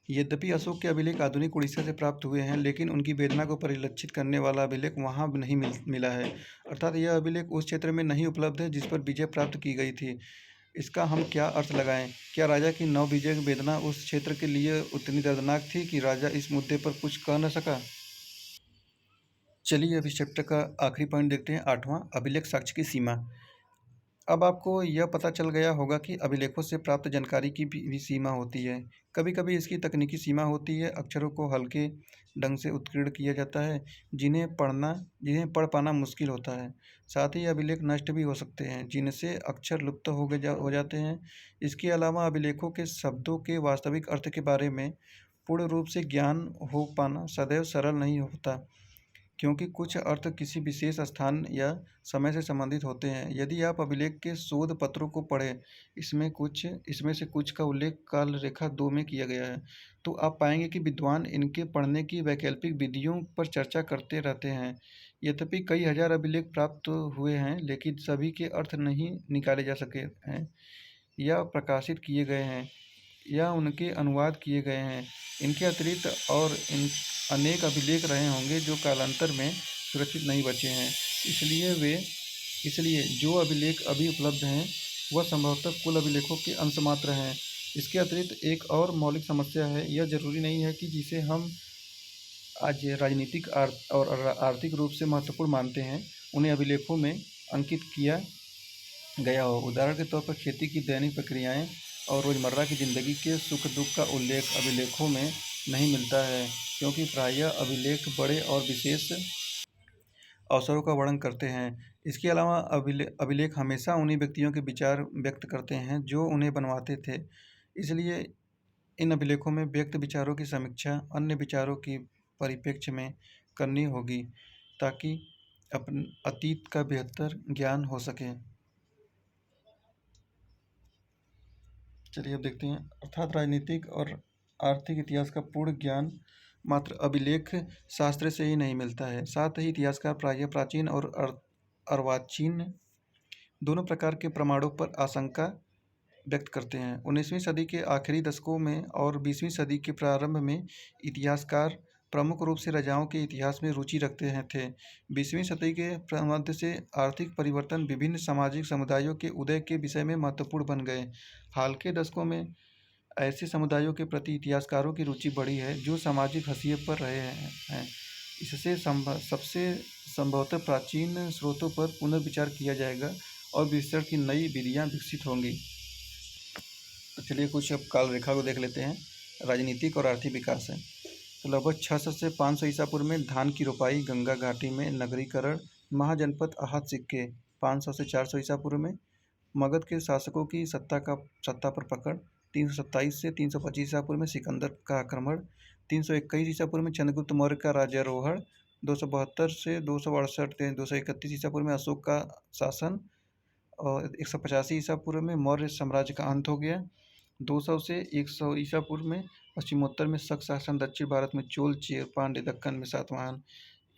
यद्यपि अशोक के अभिलेख आधुनिक उड़ीसा से प्राप्त हुए हैं, लेकिन उनकी वेदना को परिलक्षित करने वाला अभिलेख वहाँ नहीं मिला है। अर्थात यह अभिलेख उस क्षेत्र में नहीं उपलब्ध है जिस पर विजय प्राप्त की गई थी। इसका हम क्या अर्थ लगाएं? क्या राजा की नवविजय वेदना उस क्षेत्र के लिए उतनी दर्दनाक थी कि राजा इस मुद्दे पर कुछ कह न सका? चलिए अब इस चैप्टर का आखिरी पॉइंट देखते हैं, 8वां, अभिलेख साक्ष्य की सीमा। अब आपको यह पता चल गया होगा कि अभिलेखों से प्राप्त जानकारी की भी सीमा होती है। कभी कभी इसकी तकनीकी सीमा होती है। अक्षरों को हल्के ढंग से उत्कीर्ण किया जाता है जिन्हें पढ़ पाना मुश्किल होता है। साथ ही अभिलेख नष्ट भी हो सकते हैं जिनसे अक्षर लुप्त हो जाते हैं। इसके अलावा अभिलेखों के शब्दों के वास्तविक अर्थ के बारे में पूर्ण रूप से ज्ञान हो पाना सदैव सरल नहीं होता, क्योंकि कुछ अर्थ किसी विशेष स्थान या समय से संबंधित होते हैं। यदि आप अभिलेख के शोध पत्रों को पढ़ें, इसमें से कुछ का उल्लेख काल रेखा 2 में किया गया है, तो आप पाएंगे कि विद्वान इनके पढ़ने की वैकल्पिक विधियों पर चर्चा करते रहते हैं। यद्यपि कई हजार अभिलेख प्राप्त हुए हैं, लेकिन सभी के अर्थ नहीं निकाले जा सके हैं या प्रकाशित किए गए हैं या उनके अनुवाद किए गए हैं। इनके अतिरिक्त और अनेक अभिलेख रहे होंगे जो कालांतर में सुरक्षित नहीं बचे हैं, इसलिए वे इसलिए जो अभिलेख अभी उपलब्ध हैं वह संभवतः कुल अभिलेखों के अंश मात्र हैं। इसके अतिरिक्त एक और मौलिक समस्या है, यह जरूरी नहीं है कि जिसे हम आज राजनीतिक और आर्थिक रूप से महत्वपूर्ण मानते हैं उन्हें अभिलेखों में अंकित किया गया हो। उदाहरण के तौर पर खेती की दैनिक प्रक्रियाएं और रोज़मर्रा की ज़िंदगी के सुख दुख का उल्लेख अभिलेखों में नहीं मिलता है, क्योंकि प्रायः अभिलेख बड़े और विशेष अवसरों का वर्णन करते हैं। इसके अलावा अभिलेख हमेशा उन्हीं व्यक्तियों के विचार व्यक्त करते हैं जो उन्हें बनवाते थे। इसलिए इन अभिलेखों में व्यक्त विचारों की समीक्षा अन्य विचारों की परिप्रेक्ष्य में करनी होगी, ताकि अपन अतीत का बेहतर ज्ञान हो सके। चलिए अब देखते हैं। अर्थात राजनीतिक और आर्थिक इतिहास का पूर्ण ज्ञान मात्र अभिलेख शास्त्र से ही नहीं मिलता है। साथ ही इतिहासकार प्रायः प्राचीन और अर्वाचीन दोनों प्रकार के प्रमाणों पर आशंका व्यक्त करते हैं। 19वीं सदी के आखिरी दशकों में और 20वीं सदी के प्रारंभ में इतिहासकार प्रमुख रूप से राजाओं के इतिहास में रुचि रखते हैं थे। 20वीं सदी के मध्य से आर्थिक परिवर्तन विभिन्न सामाजिक समुदायों के उदय के विषय में महत्वपूर्ण बन गए। हाल के दशकों में ऐसे समुदायों के प्रति इतिहासकारों की रुचि बढ़ी है जो सामाजिक हाशिए पर रहे हैं। इससे सबसे संभवतः प्राचीन स्रोतों पर पुनर्विचार किया जाएगा और विश्लेषण की नई विधियाँ विकसित होंगी। तो चलिए कुछ अब काल रेखा को देख लेते हैं। राजनीतिक और आर्थिक विकास है। तो लगभग 600 से 500 ईसा पूर्व में धान की रोपाई, गंगा घाटी में नगरीकरण, महाजनपद आहत सिक्के। 500 से 400 ईसा पूर्व में मगध के शासकों की सत्ता पर पकड़। 327 से 325 ईसा पूर्व में सिकंदर का आक्रमण। 321 ईसा पूर्व में चंद्रगुप्त मौर्य का राज्यारोहण। 272 से 268 231 ईसा पूर्व में अशोक का शासन और 185 ईसा पूर्व में मौर्य साम्राज्य का अंत हो गया। 200 से 100 ईसा पूर्व में पश्चिमोत्तर में शक शासन, दक्षिण भारत में चोल, चेर, पांड्य, दक्कन में सातवाहन।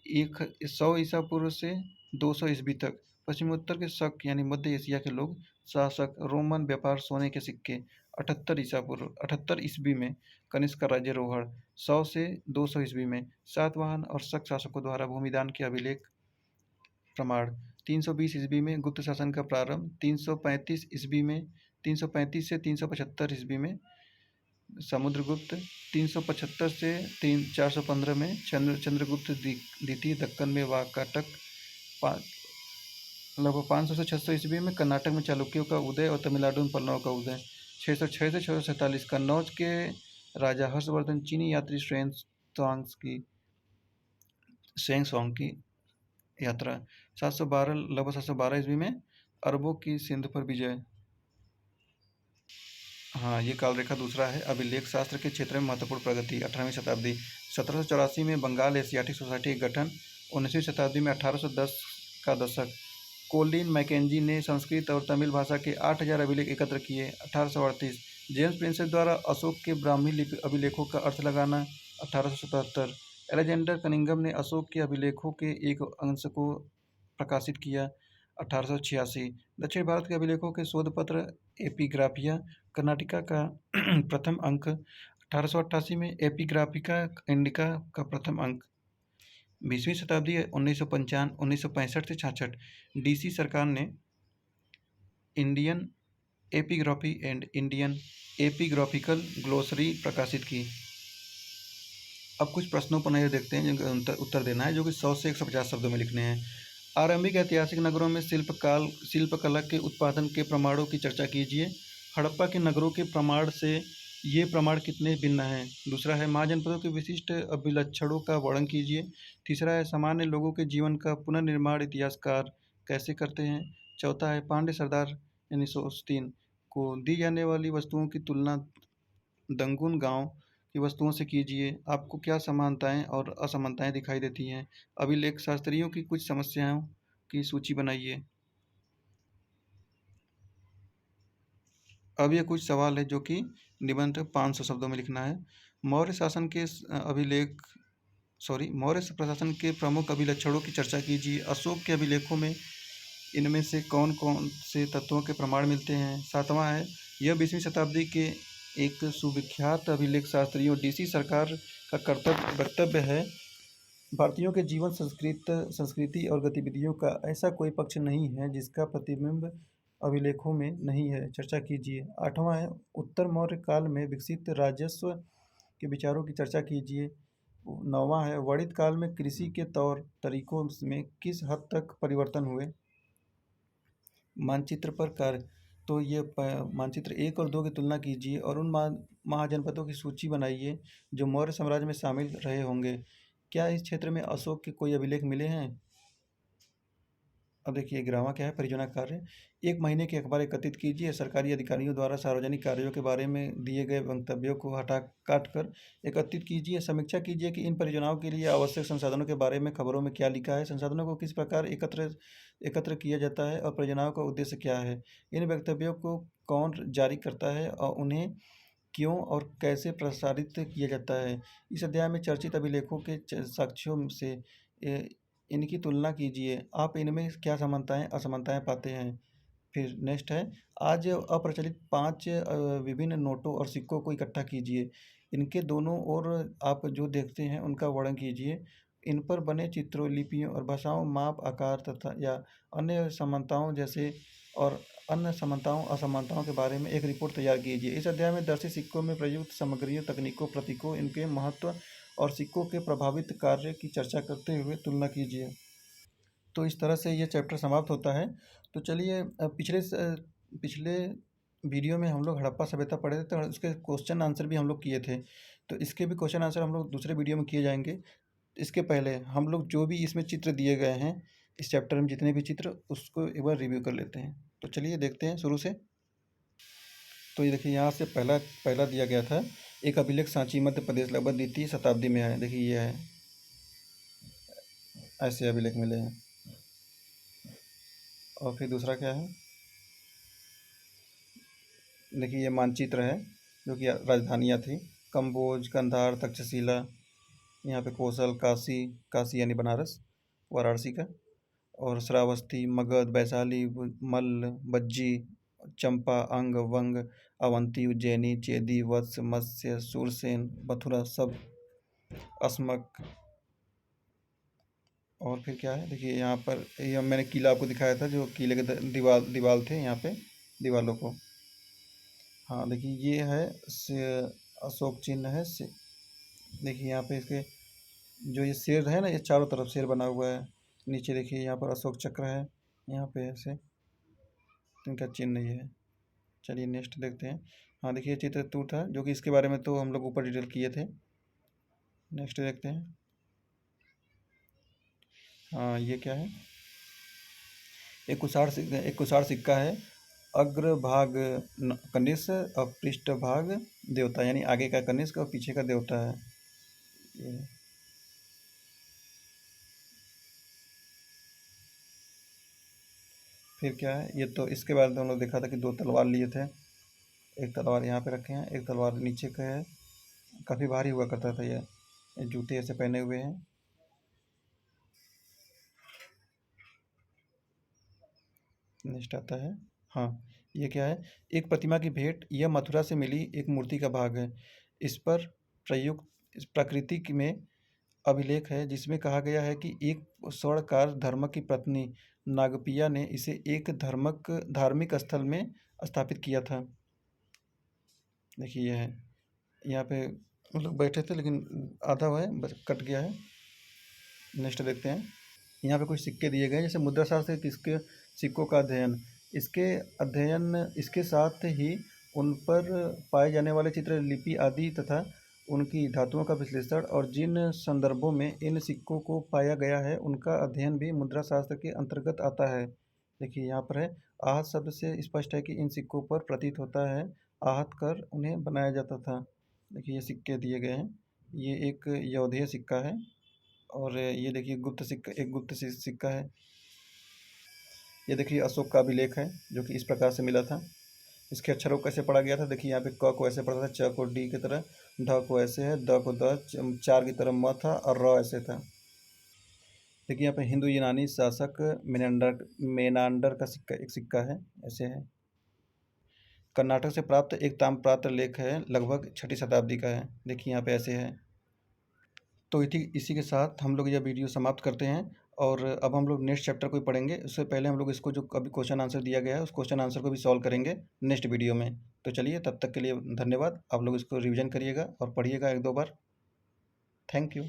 100 ईसा पूर्व से 200 ईस्वी तक पश्चिमोत्तर के शक यानी मध्य एशिया के लोग शासक, रोमन व्यापार, सोने के सिक्के। 78 ईस्वी में कनिष्क का राज्यारोहण। 100 से 200 ईस्वी में सातवाहन और शक शासकों द्वारा भूमिदान के अभिलेख प्रमाण। 320 ईस्वी में गुप्त शासन का प्रारंभ। 335 से 375 ईस्वी में समुद्रगुप्त। 375 से 415 में चंद्रगुप्त द्वितीय, दक्कन में वाकाटक। लगभग 500 से 600 ईस्वी में कर्नाटक में चालुक्यों का उदय और तमिलनाडु में पल्लवों का उदय। 606 से 647 कन्नौज के राजा हर्षवर्धन चीनी यात्री शेंग सोंग की यात्रा। 712 ईस्वी में अरबों की सिंध पर विजय। हाँ, ये काल रेखा दूसरा है। अभिलेख शास्त्र के क्षेत्र में महत्वपूर्ण प्रगति। 18वीं शताब्दी। 1784 में बंगाल एशियाटिक सोसाइटी का गठन। 19वीं शताब्दी में 1810 का दशक। कोलिन मैकेंजी ने संस्कृत और तमिल भाषा के 8000 अभिलेख एकत्र किए। 1838 जेम्स प्रिंसेप द्वारा अशोक के ब्राह्मी अभिलेखों का अर्थ लगाना। 1877 एलेक्जेंडर कनिंघम ने अशोक के अभिलेखों के एक अंश को प्रकाशित किया। 1886 दक्षिण भारत के अभिलेखों के शोध पत्र एपिग्राफिया कर्नाटिका का प्रथम अंक। 1888 में एपिग्राफिका इंडिका का प्रथम अंक। 20वीं शताब्दी 1965 से 66 डीसी सरकार ने Indian epigraphy and Indian epigraphical glossary प्रकाशित की। अब कुछ प्रश्नों पर नजर देखते हैं जिनका उत्तर देना है, जो कि 100 से 150 शब्दों में लिखने हैं। आरंभिक ऐतिहासिक नगरों में शिल्पकला के उत्पादन के प्रमाणों की चर्चा कीजिए। हड़प्पा के नगरों के प्रमाण से ये प्रमाण कितने भिन्न हैं। दूसरा है महाजनपदों के विशिष्ट अभिलक्षणों का वर्णन कीजिए। तीसरा है सामान्य लोगों के जीवन का पुनर्निर्माण इतिहासकार कैसे करते हैं। चौथा है पांड्य सरदार यानी सोस्तीन को दी जाने वाली वस्तुओं की तुलना दंगुन गांव की वस्तुओं से कीजिए। आपको क्या समानताएं और असमानताएं दिखाई देती हैं। अभिलेख शास्त्रियों की कुछ समस्याओं की सूची बनाइए। अब ये कुछ सवाल है जो कि निबंध 500 शब्दों में लिखना है। मौर्य प्रशासन के प्रमुख अभिलक्षणों की चर्चा कीजिए। अशोक के अभिलेखों में इनमें से कौन कौन से तत्वों के प्रमाण मिलते हैं। सातवां है यह 20वीं शताब्दी के एक सुविख्यात अभिलेख शास्त्रियों डीसी सरकार का वक्तव्य है भारतीयों के जीवन संस्कृति और गतिविधियों का ऐसा कोई पक्ष नहीं है जिसका प्रतिबिंब अभिलेखों में नहीं है। चर्चा कीजिए। 8वां है, उत्तर मौर्य काल में विकसित राजस्व के विचारों की चर्चा कीजिए। 9वां है, वर्णित काल में कृषि के तौर तरीकों में किस हद तक परिवर्तन हुए। मानचित्र पर कार्य। तो ये मानचित्र 1 और 2 की तुलना कीजिए और उन महाजनपदों की सूची बनाइए जो मौर्य साम्राज्य में शामिल रहे होंगे। क्या इस क्षेत्र में अशोक के कोई अभिलेख मिले हैं? अब देखिए 11वां क्या है, परियोजना कार्य। 1 महीने के अखबार एकत्रित कीजिए। सरकारी अधिकारियों द्वारा सार्वजनिक कार्यों के बारे में दिए गए वक्तव्यों को हटा काट कर एकत्रित कीजिए। समीक्षा कीजिए कि इन परियोजनाओं के लिए आवश्यक संसाधनों के बारे में खबरों में क्या लिखा है। संसाधनों को किस प्रकार एकत्र किया जाता है और परियोजनाओं का उद्देश्य क्या है। इन वक्तव्यों को कौन जारी करता है और उन्हें क्यों और कैसे प्रसारित किया जाता है। इस अध्याय में चर्चित अभिलेखों के साक्ष्यों से इनकी तुलना कीजिए। आप इनमें क्या समानताएं असमानताएं पाते हैं। फिर नेक्स्ट है, आज अप्रचलित 5 विभिन्न नोटों और सिक्कों को इकट्ठा कीजिए। इनके दोनों ओर आप जो देखते हैं उनका वर्णन कीजिए। इन पर बने चित्रों, लिपियों और भाषाओं, माप, आकार तथा या अन्य समानताओं जैसे और अन्य समानताओं असमानताओं के बारे में एक रिपोर्ट तैयार कीजिए। इस अध्याय में दर्शी सिक्कों में प्रयुक्त सामग्रियों, तकनीकों, प्रतीकों, इनके महत्व और सिक्कों के प्रभावित कार्य की चर्चा करते हुए तुलना कीजिए। तो इस तरह से ये चैप्टर समाप्त होता है। तो चलिए पिछले वीडियो में हम लोग हड़प्पा सभ्यता पढ़े थे, तो उसके क्वेश्चन आंसर भी हम लोग किए थे। तो इसके भी क्वेश्चन आंसर हम लोग दूसरे वीडियो में किए जाएंगे। इसके पहले हम लोग जो भी इसमें चित्र दिए गए हैं, इस चैप्टर में जितने भी चित्र, उसको एक बार रिव्यू कर लेते हैं। तो चलिए देखते हैं शुरू से। तो ये देखिए, यहाँ से पहला पहला दिया गया था, एक अभिलेख सांची मध्य प्रदेश लगभग 2वीं शताब्दी में है। देखिए ये है, ऐसे अभिलेख मिले हैं। और फिर दूसरा क्या है, देखिए ये मानचित्र है जो कि राजधानियाँ थी, कंबोज, कंधार, तक्षशिला, यहाँ पे कौशल, काशी, काशी यानी बनारस, वाराणसी का, और श्रावस्ती, मगध, वैशाली, मल्ल, बज्जी, चंपा, अंग, वंग, अवंती, उज्जैनी, चेदी, वत्स, मत्स्य, सूरसेन, मथुरा, सब, अस्मक। और फिर क्या है, देखिए यहाँ पर ये मैंने किला आपको दिखाया था, जो किले के दीवार थे यहाँ पे, दीवारों को। हाँ देखिए ये है अशोक चिन्ह है। देखिए यहाँ पे इसके जो ये शेर है ना, ये चारों तरफ शेर बना हुआ है। नीचे देखिए यहाँ पर अशोक चक्र है, यहाँ पे ऐसे इनका चिन्ह ये है। चलिए नेक्स्ट देखते हैं। हाँ देखिए चित्रकूट था, जो कि इसके बारे में तो हम लोग ऊपर डिटेल किए थे। नेक्स्ट देखते हैं। हाँ ये क्या है, एक कुषाण सिक्का है। अग्रभाग कनिष्क और पृष्ठभाग देवता, यानी आगे का कनिष्क और पीछे का देवता है ये। फिर क्या है, ये तो इसके बारे में हम लोग देखा था कि 2 तलवार लिए थे। एक तलवार यहाँ पे रखे हैं, एक तलवार नीचे का है। काफ़ी भारी हुआ करता था ये जूते ऐसे पहने हुए हैं। नेक्स्ट आता है, हाँ ये क्या है, एक प्रतिमा की भेंट। यह मथुरा से मिली एक मूर्ति का भाग है। इस पर प्रयुक्त इस प्रकृति में अभिलेख है जिसमें कहा गया है कि एक स्वर्णकार धर्मक की पत्नी नागपिया ने इसे एक धार्मिक स्थल में स्थापित किया था। देखिए यह है, यहाँ पे लोग बैठे थे लेकिन आधा हुआ है, बस कट गया है। नेक्स्ट देखते हैं। यहाँ पे कुछ सिक्के दिए गए हैं, जैसे मुद्रा शास्त्र इसके सिक्कों का अध्ययन इसके साथ ही उन पर पाए जाने वाले चित्र, लिपि आदि तथा उनकी धातुओं का विश्लेषण और जिन संदर्भों में इन सिक्कों को पाया गया है उनका अध्ययन भी मुद्रा शास्त्र के अंतर्गत आता है। देखिए यहाँ पर है, आहत शब्द से स्पष्ट है कि इन सिक्कों पर प्रतीत होता है आहत कर उन्हें बनाया जाता था। देखिए ये सिक्के दिए गए हैं, ये एक यौधेय सिक्का है। और ये देखिए गुप्त सिक्का है। ये देखिए अशोक का अभिलेख है जो कि इस प्रकार से मिला था। इसके अक्षरों को कैसे पढ़ा गया था, देखिए यहाँ पे क को ऐसे पढ़ा था, च को डी की तरह, ढ को ऐसे है, द को द, चार की तरह म था और र ऐसे था। देखिए यहाँ पे हिंदू यूनानी शासक मेनांडर का एक सिक्का है, ऐसे है। कर्नाटक से प्राप्त एक ताम्रपात्र लेख है, लगभग 6ठी शताब्दी का है। देखिए यहाँ पे ऐसे है। तो इसी के साथ हम लोग यह वीडियो समाप्त करते हैं और अब हम लोग नेक्स्ट चैप्टर को ही पढ़ेंगे। उससे पहले हम लोग इसको जो अभी क्वेश्चन आंसर दिया गया है उस क्वेश्चन आंसर को भी सॉल्व करेंगे नेक्स्ट वीडियो में। तो चलिए तब तक के लिए धन्यवाद। आप लोग इसको रिवीजन करिएगा और पढ़िएगा 1-2 बार। Thank you.